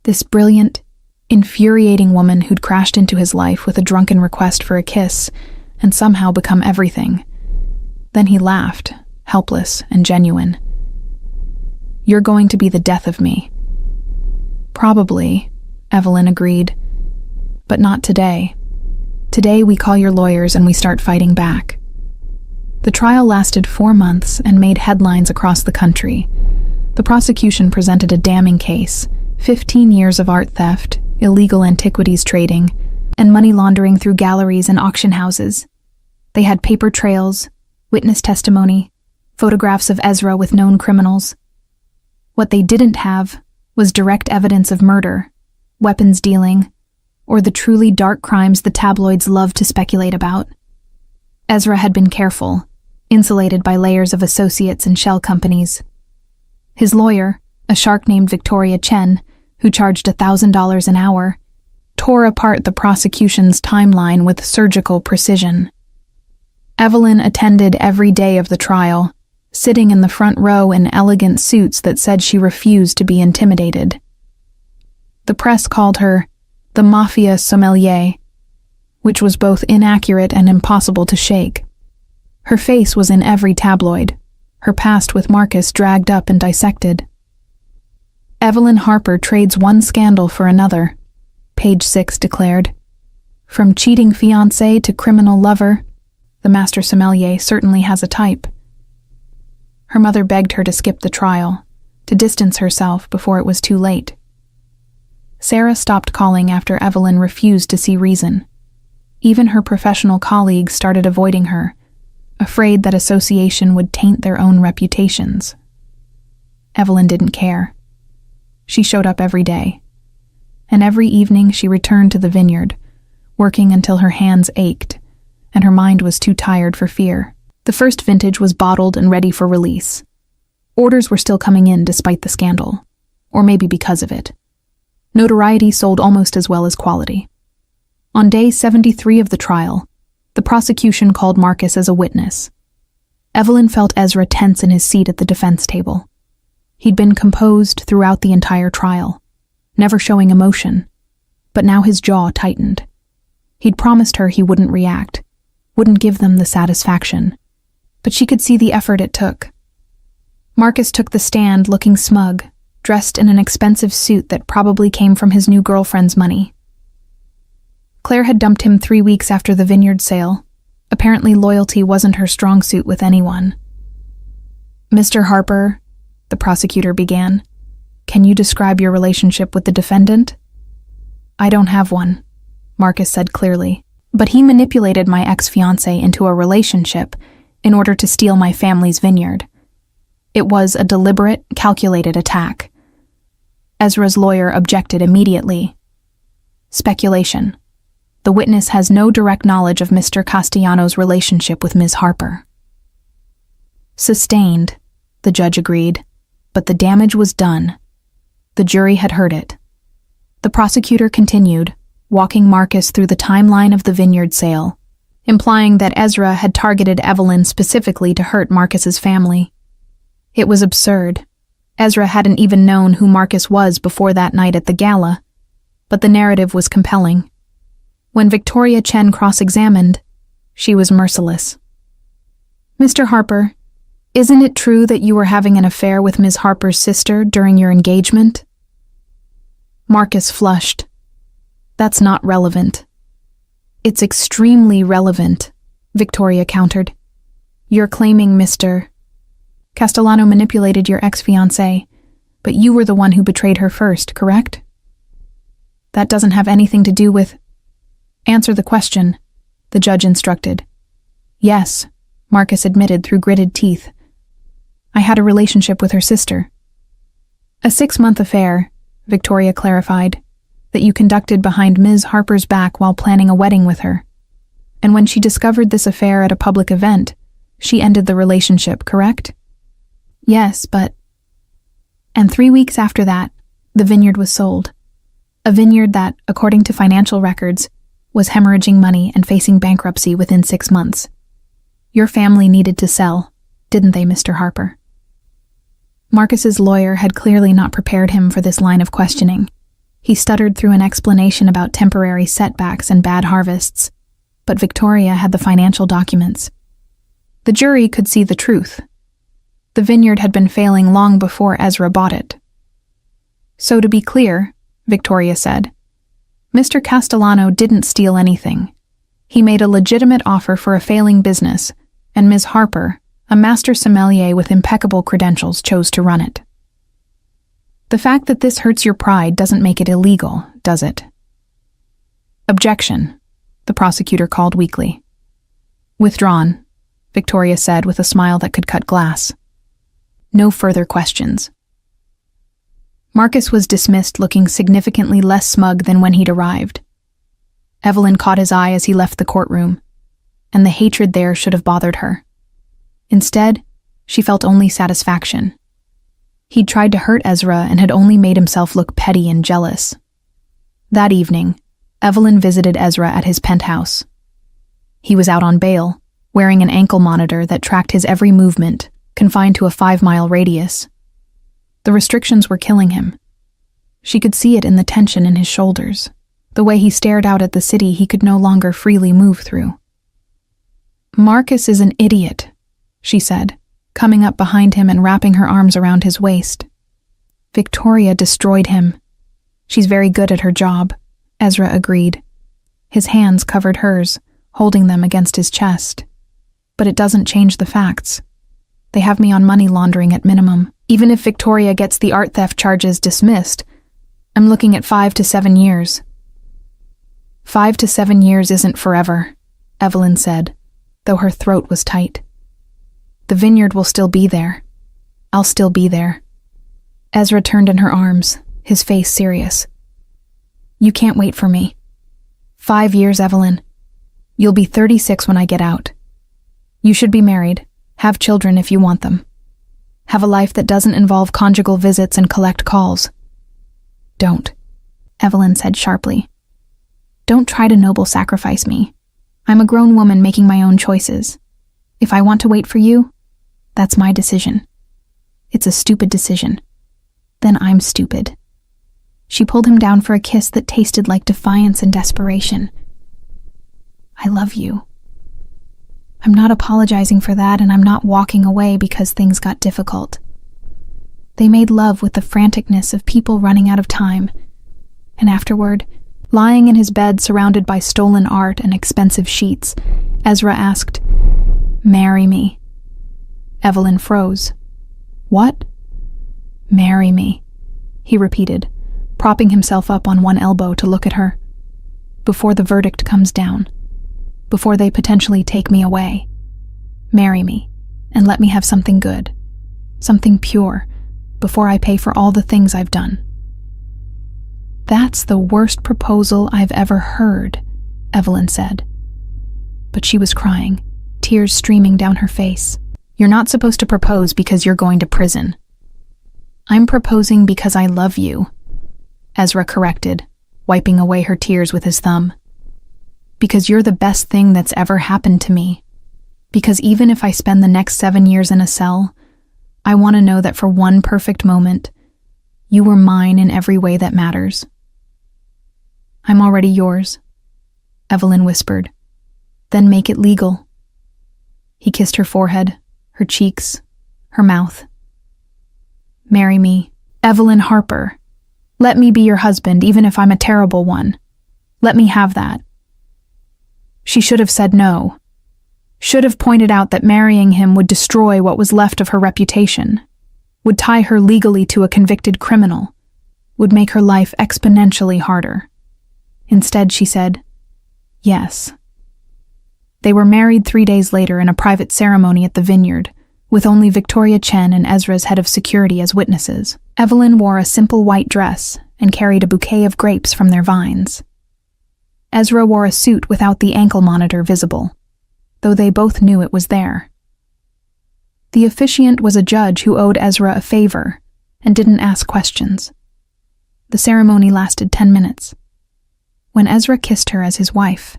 This brilliant, infuriating woman who'd crashed into his life with a drunken request for a kiss and somehow become everything. Then he laughed, helpless and genuine. "You're going to be the death of me." "Probably," Evelyn agreed. "But not today. Today we call your lawyers and we start fighting back." The trial lasted 4 months and made headlines across the country. The prosecution presented a damning case: 15 years of art theft, illegal antiquities trading, and money laundering through galleries and auction houses. They had paper trails, witness testimony, photographs of Ezra with known criminals. What they didn't have was direct evidence of murder, weapons dealing, or the truly dark crimes the tabloids love to speculate about. Ezra had been careful, insulated by layers of associates and shell companies. His lawyer, a shark named Victoria Chen, who charged $1,000 an hour, tore apart the prosecution's timeline with surgical precision. Evelyn attended every day of the trial, sitting in the front row in elegant suits that said she refused to be intimidated. The press called her the Mafia sommelier, which was both inaccurate and impossible to shake. Her face was in every tabloid, her past with Marcus dragged up and dissected. Evelyn Harper trades one scandal for another, Page 6 declared. From cheating fiancé to criminal lover, the master sommelier certainly has a type. Her mother begged her to skip the trial, to distance herself before it was too late. Sarah stopped calling after Evelyn refused to see reason. Even her professional colleagues started avoiding her, afraid that association would taint their own reputations. Evelyn didn't care. She showed up every day, and every evening she returned to the vineyard, working until her hands ached, and her mind was too tired for fear. The first vintage was bottled and ready for release. Orders were still coming in despite the scandal, or maybe because of it. Notoriety sold almost as well as quality. On day 73 of the trial, the prosecution called Marcus as a witness. Evelyn felt Ezra tense in his seat at the defense table. He'd been composed throughout the entire trial, never showing emotion, but now his jaw tightened. He'd promised her he wouldn't react, wouldn't give them the satisfaction, but she could see the effort it took. Marcus took the stand looking smug, dressed in an expensive suit that probably came from his new girlfriend's money. Claire had dumped him 3 weeks after the vineyard sale. Apparently loyalty wasn't her strong suit with anyone. "Mr. Harper," the prosecutor began, "can you describe your relationship with the defendant?" "I don't have one," Marcus said clearly, "but he manipulated my ex-fiancé into a relationship in order to steal my family's vineyard. It was a deliberate, calculated attack." Ezra's lawyer objected immediately. "Speculation. The witness has no direct knowledge of Mr. Castellano's relationship with Ms. Harper." "Sustained," the judge agreed, but the damage was done. The jury had heard it. The prosecutor continued, walking Marcus through the timeline of the vineyard sale, implying that Ezra had targeted Evelyn specifically to hurt Marcus's family. It was absurd. Ezra hadn't even known who Marcus was before that night at the gala, but the narrative was compelling. When Victoria Chen cross-examined, she was merciless. "Mr. Harper, isn't it true that you were having an affair with Ms. Harper's sister during your engagement?" Marcus flushed. "That's not relevant." "It's extremely relevant," Victoria countered. "You're claiming Mr. Castellano manipulated your ex-fiancé, but you were the one who betrayed her first, correct?" "That doesn't have anything to do with—" "Answer the question," the judge instructed. "Yes," Marcus admitted through gritted teeth. "I had a relationship with her sister." "A 6-month affair," Victoria clarified, "that you conducted behind Ms. Harper's back while planning a wedding with her. And when she discovered this affair at a public event, she ended the relationship, correct?" "Yes, but—" "And 3 weeks after that, the vineyard was sold. A vineyard that, according to financial records, was hemorrhaging money and facing bankruptcy within 6 months. Your family needed to sell, didn't they, Mr. Harper?" Marcus's lawyer had clearly not prepared him for this line of questioning. He stuttered through an explanation about temporary setbacks and bad harvests, but Victoria had the financial documents. The jury could see the truth. The vineyard had been failing long before Ezra bought it. "So to be clear," Victoria said, "Mr. Castellano didn't steal anything. He made a legitimate offer for a failing business, and Ms. Harper, a master sommelier with impeccable credentials, chose to run it. The fact that this hurts your pride doesn't make it illegal, does it?" "Objection," the prosecutor called weakly. "Withdrawn," Victoria said with a smile that could cut glass. No further questions. Marcus was dismissed looking significantly less smug than when he'd arrived. Evelyn caught his eye as he left the courtroom, and the hatred there should have bothered her. Instead, she felt only satisfaction. He'd tried to hurt Ezra and had only made himself look petty and jealous. That evening, Evelyn visited Ezra at his penthouse. He was out on bail, wearing an ankle monitor that tracked his every movement, confined to a 5-mile radius. The restrictions were killing him. She could see it in the tension in his shoulders, the way he stared out at the city he could no longer freely move through. "Marcus is an idiot," she said, coming up behind him and wrapping her arms around his waist. "Victoria destroyed him. She's very good at her job," Ezra agreed. His hands covered hers, holding them against his chest. "But it doesn't change the facts. They have me on money laundering at minimum. Even if Victoria gets the art theft charges dismissed, I'm looking at 5 to 7 years. 5 to 7 years isn't forever," Evelyn said, though her throat was tight. "The vineyard will still be there. I'll still be there." Ezra turned in her arms, his face serious. "You can't wait for me. 5 years, Evelyn. You'll be 36 when I get out. You should be married, have children if you want them. Have a life that doesn't involve conjugal visits and collect calls." "Don't," Evelyn said sharply. "Don't try to noble sacrifice me. I'm a grown woman making my own choices. If I want to wait for you, that's my decision. It's a stupid decision. Then I'm stupid." She pulled him down for a kiss that tasted like defiance and desperation. "I love you. I'm not apologizing for that, and I'm not walking away because things got difficult." They made love with the franticness of people running out of time, and afterward, lying in his bed surrounded by stolen art and expensive sheets, Ezra asked, "Marry me." Evelyn froze. "What?" "Marry me," he repeated, propping himself up on one elbow to look at her. "Before the verdict comes down. Before they potentially take me away. Marry me, and let me have something good, something pure, before I pay for all the things I've done." "That's the worst proposal I've ever heard," Evelyn said. But she was crying, tears streaming down her face. "You're not supposed to propose because you're going to prison." "I'm proposing because I love you," Ezra corrected, wiping away her tears with his thumb. "Because you're the best thing that's ever happened to me. Because even if I spend the next 7 years in a cell, I want to know that for one perfect moment, you were mine in every way that matters." "I'm already yours," Evelyn whispered. "Then make it legal." He kissed her forehead, her cheeks, her mouth. "Marry me, Evelyn Harper. Let me be your husband, even if I'm a terrible one. Let me have that." She should have said no. Should have pointed out that marrying him would destroy what was left of her reputation, would tie her legally to a convicted criminal, would make her life exponentially harder. Instead, she said, yes. They were married 3 days later in a private ceremony at the vineyard, with only Victoria Chen and Ezra's head of security as witnesses. Evelyn wore a simple white dress and carried a bouquet of grapes from their vines. Ezra wore a suit without the ankle monitor visible, though they both knew it was there. The officiant was a judge who owed Ezra a favor and didn't ask questions. The ceremony lasted 10 minutes. When Ezra kissed her as his wife,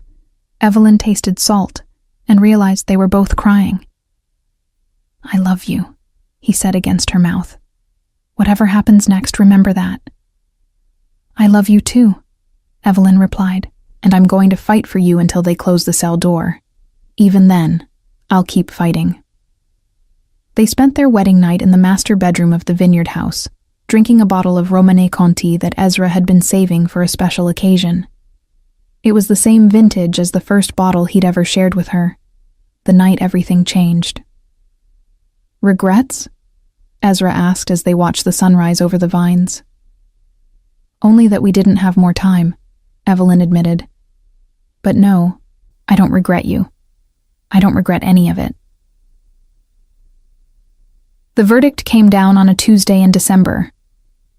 Evelyn tasted salt and realized they were both crying. "I love you," he said against her mouth. "Whatever happens next, remember that." "I love you too," Evelyn replied, "and I'm going to fight for you until they close the cell door. Even then, I'll keep fighting." They spent their wedding night in the master bedroom of the vineyard house, drinking a bottle of Romanée Conti that Ezra had been saving for a special occasion. It was the same vintage as the first bottle he'd ever shared with her, the night everything changed. "Regrets?" Ezra asked as they watched the sunrise over the vines. "Only that we didn't have more time," Evelyn admitted. "But no, I don't regret you. I don't regret any of it." The verdict came down on a Tuesday in December.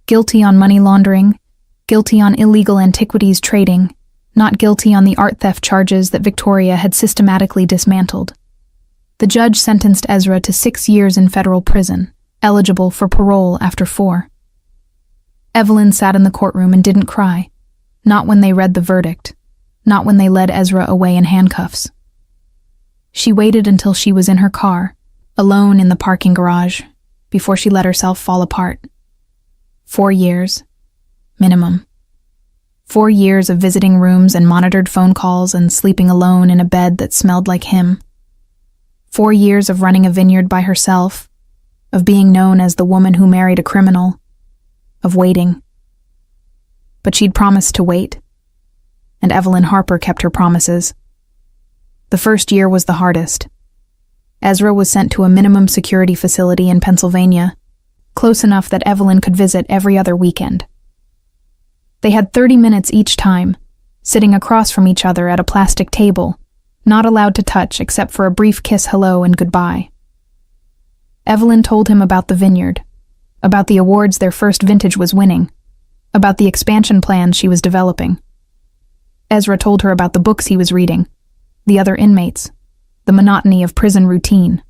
Guilty on money laundering, guilty on illegal antiquities trading, not guilty on the art theft charges that Victoria had systematically dismantled. The judge sentenced Ezra to 6 years in federal prison, eligible for parole after 4. Evelyn sat in the courtroom and didn't cry, not when they read the verdict, not when they led Ezra away in handcuffs. She waited until she was in her car, alone in the parking garage, before she let herself fall apart. 4 years, minimum. 4 years of visiting rooms and monitored phone calls and sleeping alone in a bed that smelled like him. 4 years of running a vineyard by herself, of being known as the woman who married a criminal, of waiting. But she'd promised to wait, and Evelyn Harper kept her promises. The first year was the hardest. Ezra was sent to a minimum security facility in Pennsylvania, close enough that Evelyn could visit every other weekend. They had 30 minutes each time, sitting across from each other at a plastic table, not allowed to touch except for a brief kiss hello and goodbye. Evelyn told him about the vineyard, about the awards their first vintage was winning, about the expansion plans she was developing. Ezra told her about the books he was reading, the other inmates, the monotony of prison routine.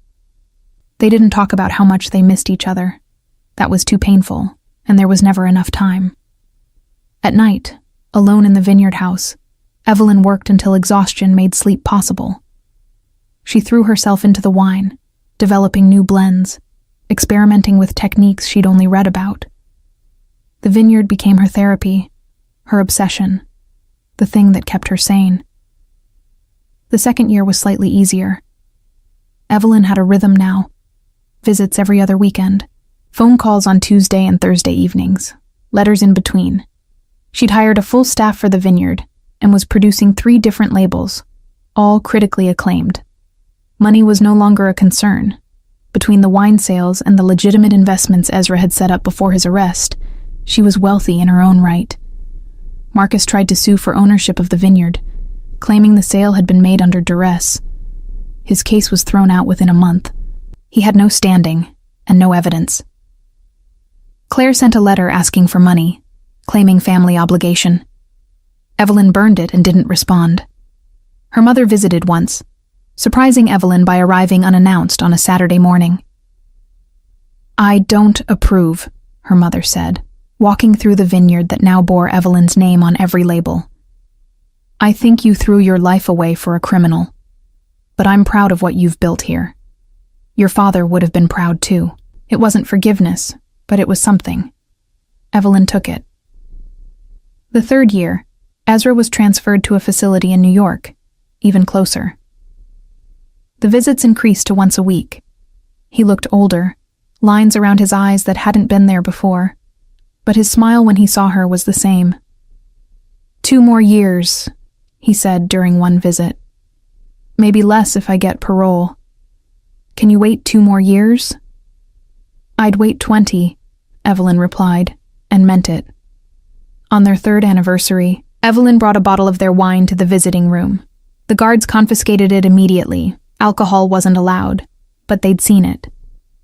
They didn't talk about how much they missed each other. That was too painful, and there was never enough time. At night, alone in the vineyard house, Evelyn worked until exhaustion made sleep possible. She threw herself into the wine, developing new blends, experimenting with techniques she'd only read about. The vineyard became her therapy, her obsession, the thing that kept her sane. The second year was slightly easier. Evelyn had a rhythm now. Visits every other weekend, phone calls on Tuesday and Thursday evenings, letters in between. She'd hired a full staff for the vineyard and was producing 3 different labels, all critically acclaimed. Money was no longer a concern. Between the wine sales and the legitimate investments Ezra had set up before his arrest, she was wealthy in her own right. Marcus tried to sue for ownership of the vineyard, claiming the sale had been made under duress. His case was thrown out within a month. He had no standing and no evidence. Claire sent a letter asking for money, claiming family obligation. Evelyn burned it and didn't respond. Her mother visited once, surprising Evelyn by arriving unannounced on a Saturday morning. "I don't approve," her mother said, walking through the vineyard that now bore Evelyn's name on every label. "I think you threw your life away for a criminal, but I'm proud of what you've built here. Your father would have been proud too. It wasn't forgiveness, but it was something." Evelyn took it. The third year, Ezra was transferred to a facility in New York, even closer. The visits increased to once a week. He looked older, lines around his eyes that hadn't been there before, but his smile when he saw her was the same. "2 more years," he said during one visit. "Maybe less if I get parole. Can you wait 2 more years?" "I'd wait 20, Evelyn replied, and meant it. On their 3rd anniversary, Evelyn brought a bottle of their wine to the visiting room. The guards confiscated it immediately. Alcohol wasn't allowed, but they'd seen it.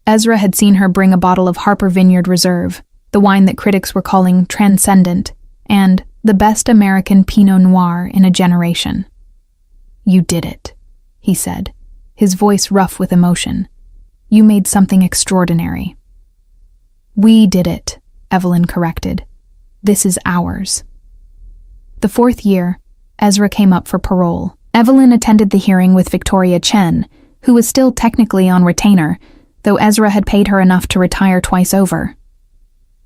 Ezra had seen her bring a bottle of Harper Vineyard Reserve, the wine that critics were calling transcendent, and the best American Pinot Noir in a generation. "You did it," he said, his voice rough with emotion. "You made something extraordinary." "We did it," Evelyn corrected. "This is ours." The 4th year, Ezra came up for parole. Evelyn attended the hearing with Victoria Chen, who was still technically on retainer, though Ezra had paid her enough to retire twice over.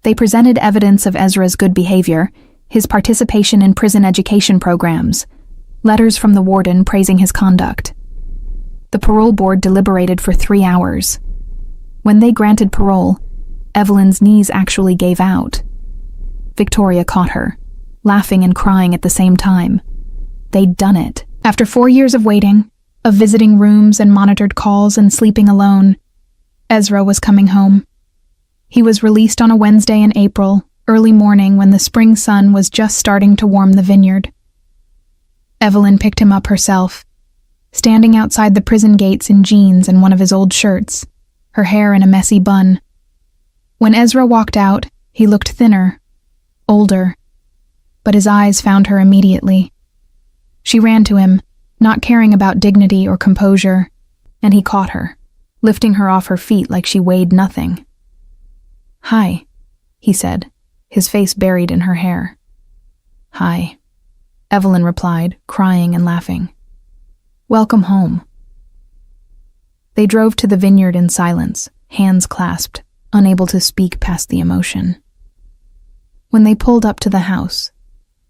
They presented evidence of Ezra's good behavior, his participation in prison education programs, letters from the warden praising his conduct. The parole board deliberated for 3 hours. When they granted parole, Evelyn's knees actually gave out. Victoria caught her, laughing and crying at the same time. They'd done it. After 4 years of waiting, of visiting rooms and monitored calls and sleeping alone, Ezra was coming home. He was released on a Wednesday in April, early morning when the spring sun was just starting to warm the vineyard. Evelyn picked him up herself, standing outside the prison gates in jeans and one of his old shirts, her hair in a messy bun. When Ezra walked out, he looked thinner, older, but his eyes found her immediately. She ran to him, not caring about dignity or composure, and he caught her, lifting her off her feet like she weighed nothing. "Hi," he said, his face buried in her hair. "Hi," Evelyn replied, crying and laughing. "Welcome home." They drove to the vineyard in silence, hands clasped, unable to speak past the emotion. When they pulled up to the house,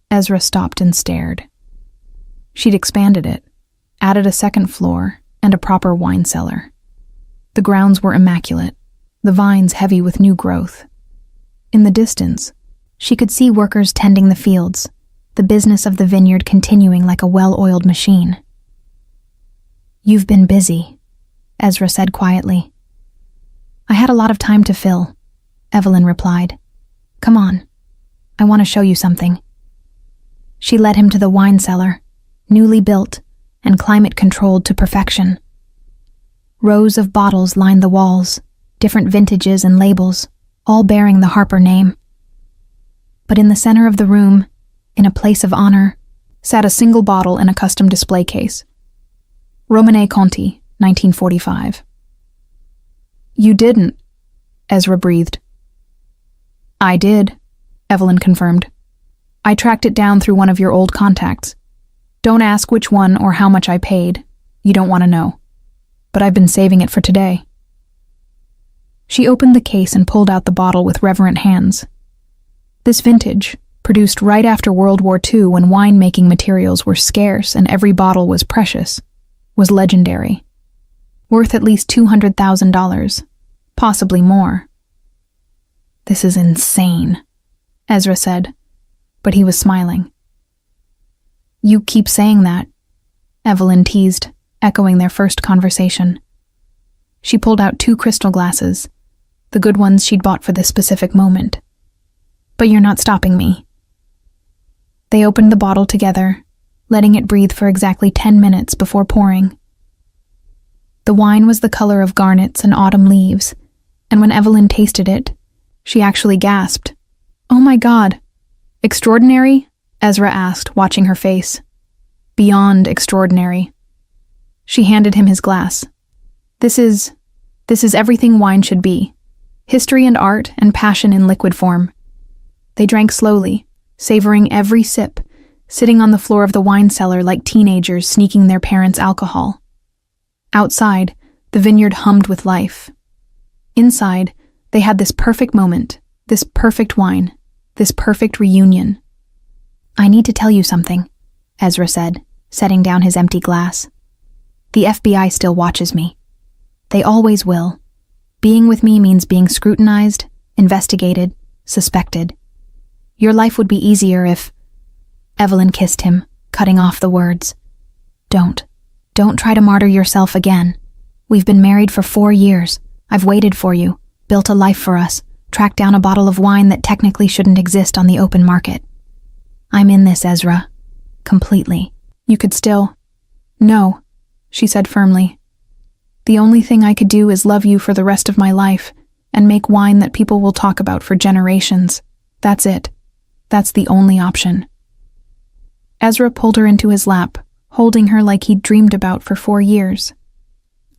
Ezra stopped and stared. She'd expanded it, added a second floor and a proper wine cellar. The grounds were immaculate, the vines heavy with new growth. In the distance, she could see workers tending the fields, the business of the vineyard continuing like a well-oiled machine. "You've been busy," Ezra said quietly. "I had a lot of time to fill," Evelyn replied. "Come on, I want to show you something." She led him to the wine cellar, newly built and climate-controlled to perfection. Rows of bottles lined the walls, different vintages and labels, all bearing the Harper name. But in the center of the room, in a place of honor, sat a single bottle in a custom display case. Romanée Conti, 1945. "You didn't," Ezra breathed. "I did," Evelyn confirmed. "I tracked it down through one of your old contacts. Don't ask which one or how much I paid. You don't want to know. But I've been saving it for today." She opened the case and pulled out the bottle with reverent hands. This vintage, produced right after World War II when wine-making materials were scarce and every bottle was precious, was legendary. Worth at least $200,000, possibly more. "This is insane," Ezra said, but he was smiling. "You keep saying that," Evelyn teased, echoing their first conversation. She pulled out 2 crystal glasses, the good ones she'd bought for this specific moment. "But you're not stopping me." They opened the bottle together, letting it breathe for exactly 10 minutes before pouring. The wine was the color of garnets and autumn leaves, and when Evelyn tasted it, she actually gasped. "Oh my God!" "Extraordinary?" Ezra asked, watching her face. "Beyond extraordinary." She handed him his glass. This is everything wine should be. History and art and passion in liquid form." They drank slowly, savoring every sip, sitting on the floor of the wine cellar like teenagers sneaking their parents' alcohol. Outside, the vineyard hummed with life. Inside, they had this perfect moment, this perfect wine, this perfect reunion. "I need to tell you something," Ezra said, setting down his empty glass. "The FBI still watches me. They always will. Being with me means being scrutinized, investigated, suspected. Your life would be easier if—" Evelyn kissed him, cutting off the words. Don't try to martyr yourself again. We've been married for 4 years. I've waited for you, built a life for us, tracked down a bottle of wine that technically shouldn't exist on the open market. I'm in this, Ezra. Completely. You could still—" "No," she said firmly. "The only thing I could do is love you for the rest of my life and make wine that people will talk about for generations. That's it. That's the only option." Ezra pulled her into his lap, holding her like he'd dreamed about for 4 years.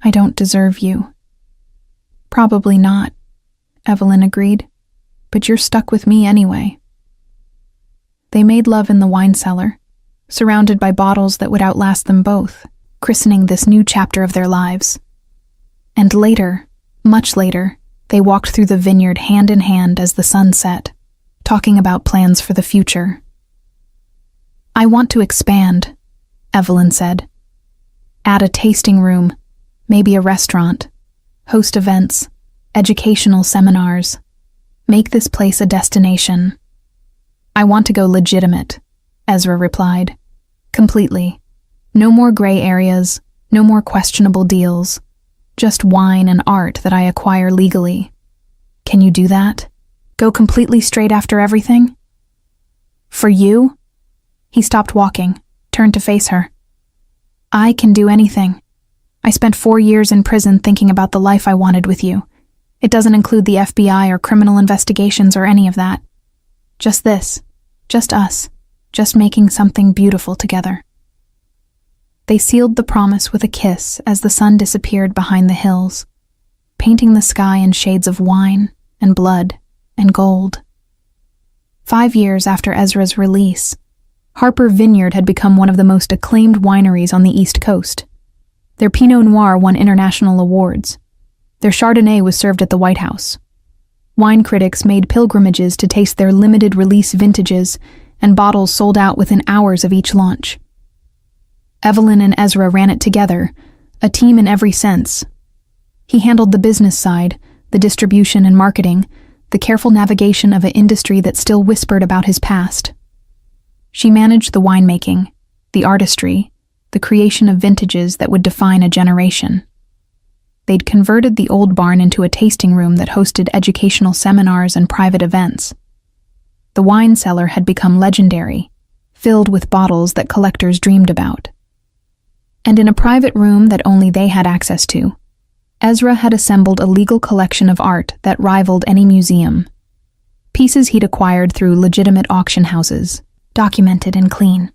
"I don't deserve you." "Probably not," Evelyn agreed, "but you're stuck with me anyway." They made love in the wine cellar, surrounded by bottles that would outlast them both, christening this new chapter of their lives. And later, much later, they walked through the vineyard hand in hand as the sun set, talking about plans for the future. "I want to expand," Evelyn said. "Add a tasting room, maybe a restaurant, host events, educational seminars. Make this place a destination." "I want to go legitimate," Ezra replied. "Completely. No more gray areas, no more questionable deals. Just wine and art that I acquire legally. Can you do that? Go completely straight after everything?" "For you?" He stopped walking, turned to face her. "I can do anything. I spent 4 years in prison thinking about the life I wanted with you. It doesn't include the FBI or criminal investigations or any of that. Just this. Just us. Just making something beautiful together." They sealed the promise with a kiss as the sun disappeared behind the hills, painting the sky in shades of wine and blood and gold. 5 years after Ezra's release, Harper Vineyard had become one of the most acclaimed wineries on the East Coast. Their Pinot Noir won international awards. Their Chardonnay was served at the White House. Wine critics made pilgrimages to taste their limited release vintages, and bottles sold out within hours of each launch. Evelyn and Ezra ran it together, a team in every sense. He handled the business side, the distribution and marketing, the careful navigation of an industry that still whispered about his past. She managed the winemaking, the artistry, the creation of vintages that would define a generation. They'd converted the old barn into a tasting room that hosted educational seminars and private events. The wine cellar had become legendary, filled with bottles that collectors dreamed about. And in a private room that only they had access to, Ezra had assembled a legal collection of art that rivaled any museum. Pieces he'd acquired through legitimate auction houses, documented and clean.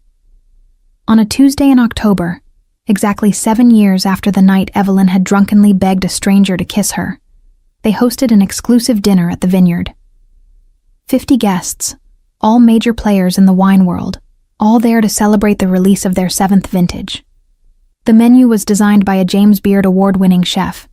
On a Tuesday in October, exactly 7 years after the night Evelyn had drunkenly begged a stranger to kiss her, they hosted an exclusive dinner at the vineyard. 50 guests, all major players in the wine world, all there to celebrate the release of their 7th vintage. The menu was designed by a James Beard award-winning chef,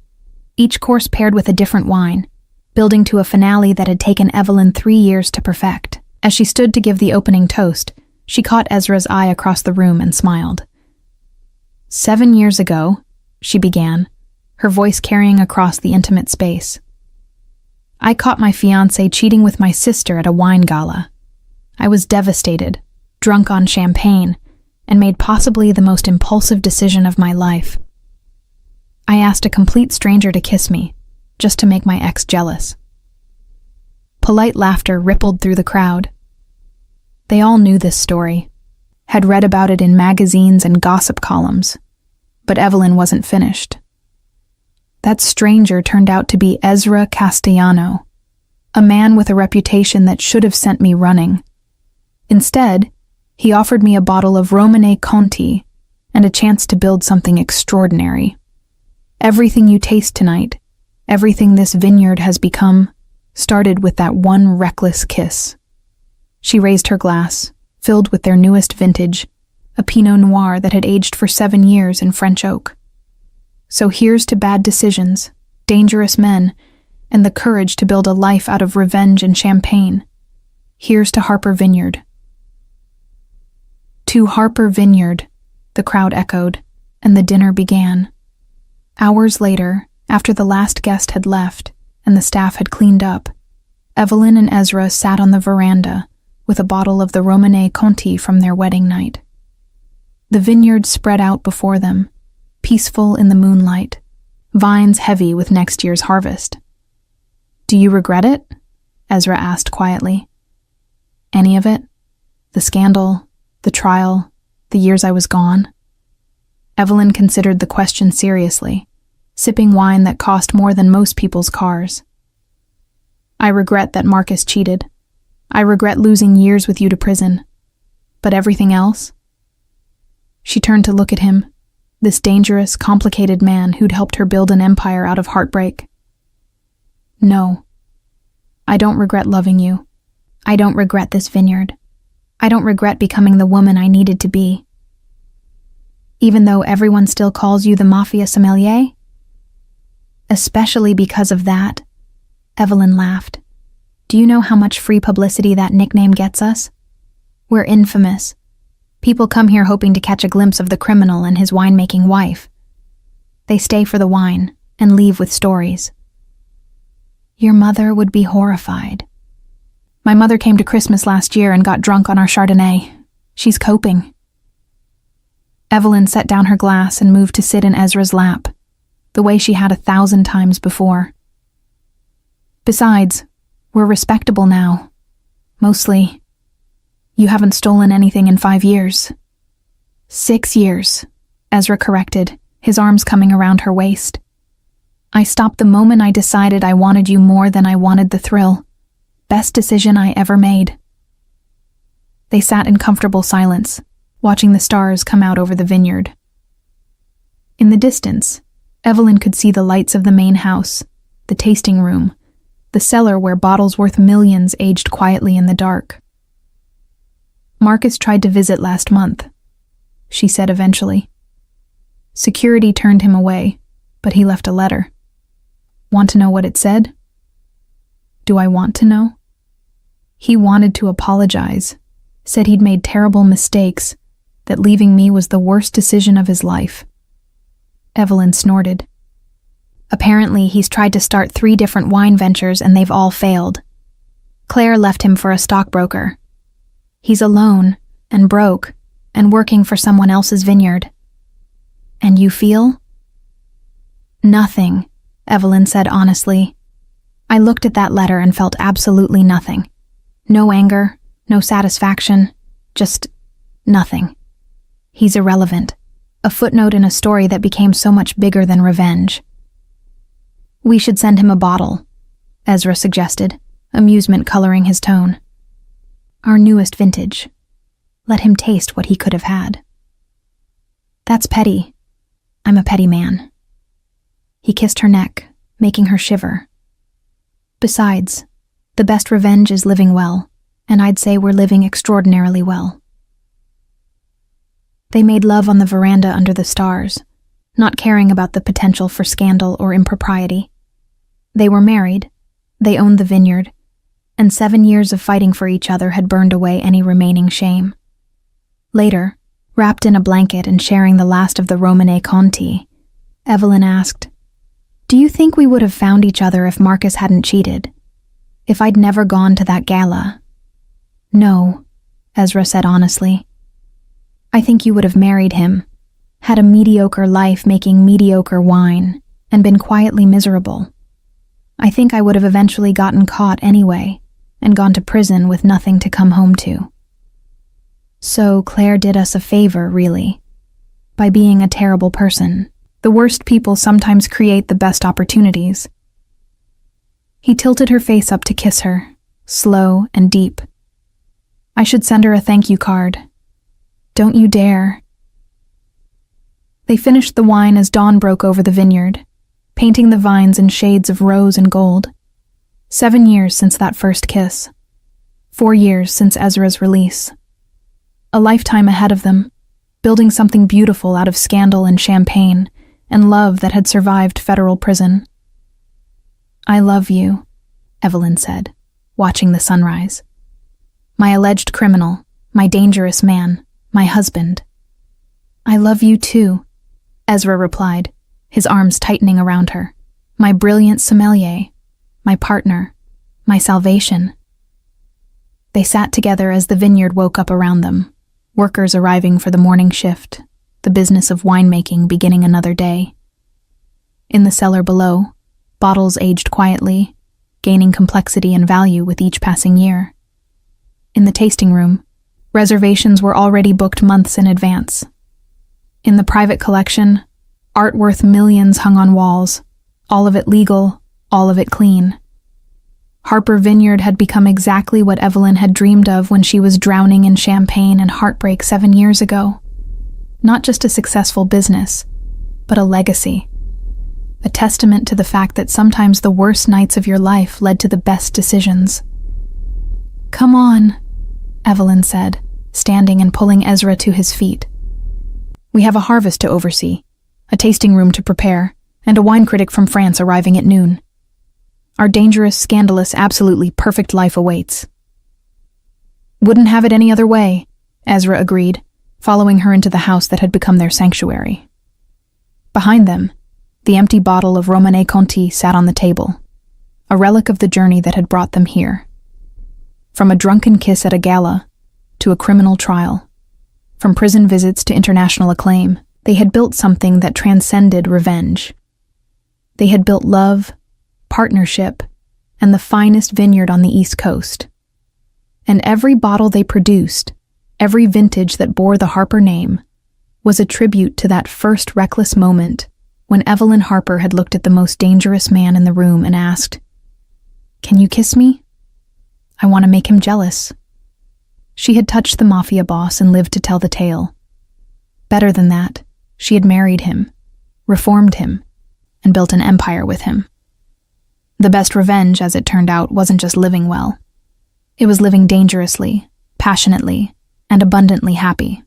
each course paired with a different wine, building to a finale that had taken Evelyn 3 years to perfect. As she stood to give the opening toast, she caught Ezra's eye across the room and smiled. 7 years ago, she began, her voice carrying across the intimate space. I caught my fiancé cheating with my sister at a wine gala. I was devastated, drunk on champagne, and made possibly the most impulsive decision of my life. I asked a complete stranger to kiss me, just to make my ex jealous. Polite laughter rippled through the crowd. They all knew this story, had read about it in magazines and gossip columns, but Evelyn wasn't finished. That stranger turned out to be Ezra Castellano, a man with a reputation that should have sent me running. Instead, he offered me a bottle of Romanée Conti and a chance to build something extraordinary. Everything you taste tonight, everything this vineyard has become, started with that one reckless kiss. She raised her glass, filled with their newest vintage, a Pinot Noir that had aged for 7 years in French oak. So here's to bad decisions, dangerous men, and the courage to build a life out of revenge and champagne. Here's to Harper Vineyard. To Harper Vineyard, the crowd echoed, and the dinner began. Hours later, after the last guest had left and the staff had cleaned up, Evelyn and Ezra sat on the veranda with a bottle of the Romanée Conti from their wedding night. The vineyard spread out before them, peaceful in the moonlight, vines heavy with next year's harvest. Do you regret it? Ezra asked quietly. Any of it? The scandal, the trial, the years I was gone? Evelyn considered the question seriously, sipping wine that cost more than most people's cars. I regret that Marcus cheated. I regret losing years with you to prison. But everything else? She turned to look at him, this dangerous, complicated man who'd helped her build an empire out of heartbreak. No. I don't regret loving you. I don't regret this vineyard. I don't regret becoming the woman I needed to be. Even though everyone still calls you the Mafia sommelier? Especially because of that, Evelyn laughed. Do you know how much free publicity that nickname gets us? We're infamous. People come here hoping to catch a glimpse of the criminal and his winemaking wife. They stay for the wine and leave with stories. Your mother would be horrified. My mother came to Christmas last year and got drunk on our Chardonnay. She's coping. Evelyn set down her glass and moved to sit in Ezra's lap, the way she had 1,000 times before. Besides, we're respectable now. Mostly. You haven't stolen anything in 5 years. 6 years, Ezra corrected, his arms coming around her waist. I stopped the moment I decided I wanted you more than I wanted the thrill. Best decision I ever made. They sat in comfortable silence, watching the stars come out over the vineyard. In the distance, Evelyn could see the lights of the main house, the tasting room, the cellar where bottles worth millions aged quietly in the dark. "Marcus tried to visit last month," she said eventually. "Security turned him away, but he left a letter. Want to know what it said?" "Do I want to know?" "He wanted to apologize, said he'd made terrible mistakes, that leaving me was the worst decision of his life." Evelyn snorted. "Apparently, he's tried to start 3 different wine ventures and they've all failed. Claire left him for a stockbroker. He's alone and broke and working for someone else's vineyard. And you feel?" "Nothing," Evelyn said honestly. "I looked at that letter and felt absolutely nothing. No anger, no satisfaction, just nothing. He's irrelevant, a footnote in a story that became so much bigger than revenge." "We should send him a bottle," Ezra suggested, amusement coloring his tone. "Our newest vintage. Let him taste what he could have had." "That's petty. I'm a petty man." He kissed her neck, making her shiver. "Besides, the best revenge is living well, and I'd say we're living extraordinarily well." They made love on the veranda under the stars, not caring about the potential for scandal or impropriety. They were married, they owned the vineyard, and 7 years of fighting for each other had burned away any remaining shame. Later, wrapped in a blanket and sharing the last of the Romanée Conti, Evelyn asked, "Do you think we would have found each other if Marcus hadn't cheated? If I'd never gone to that gala?" "No," Ezra said honestly. "I think you would have married him, had a mediocre life making mediocre wine, and been quietly miserable. I think I would have eventually gotten caught anyway, and gone to prison with nothing to come home to. So Claire did us a favor, really, by being a terrible person. The worst people sometimes create the best opportunities." He tilted her face up to kiss her, slow and deep. "I should send her a thank you card. Don't you dare." They finished the wine as dawn broke over the vineyard, painting the vines in shades of rose and gold. 7 years since that first kiss. 4 years since Ezra's release. A lifetime ahead of them, building something beautiful out of scandal and champagne, and love that had survived federal prison. "I love you," Evelyn said, watching the sunrise. "My alleged criminal, my dangerous man, my husband." "I love you too," Ezra replied, his arms tightening around her. "My brilliant sommelier, my partner, my salvation." They sat together as the vineyard woke up around them, workers arriving for the morning shift, the business of winemaking beginning another day. In the cellar below, bottles aged quietly, gaining complexity and value with each passing year. In the tasting room, reservations were already booked months in advance. In the private collection, art worth millions hung on walls, all of it legal, all of it clean. Harper Vineyard had become exactly what Evelyn had dreamed of when she was drowning in champagne and heartbreak 7 years ago. Not just a successful business, but a legacy. A testament to the fact that sometimes the worst nights of your life led to the best decisions. "Come on," Evelyn said, standing and pulling Ezra to his feet. "We have a harvest to oversee, a tasting room to prepare, and a wine critic from France arriving at noon. Our dangerous, scandalous, absolutely perfect life awaits." "Wouldn't have it any other way," Ezra agreed, following her into the house that had become their sanctuary. Behind them, the empty bottle of Romanée Conti sat on the table, a relic of the journey that had brought them here. From a drunken kiss at a gala to a criminal trial, from prison visits to international acclaim, they had built something that transcended revenge. They had built love, partnership, and the finest vineyard on the East Coast. And every bottle they produced, every vintage that bore the Harper name, was a tribute to that first reckless moment when Evelyn Harper had looked at the most dangerous man in the room and asked, "Can you kiss me? I want to make him jealous." She had touched the Mafia boss and lived to tell the tale. Better than that, she had married him, reformed him, and built an empire with him. The best revenge, as it turned out, wasn't just living well. It was living dangerously, passionately, and abundantly happy.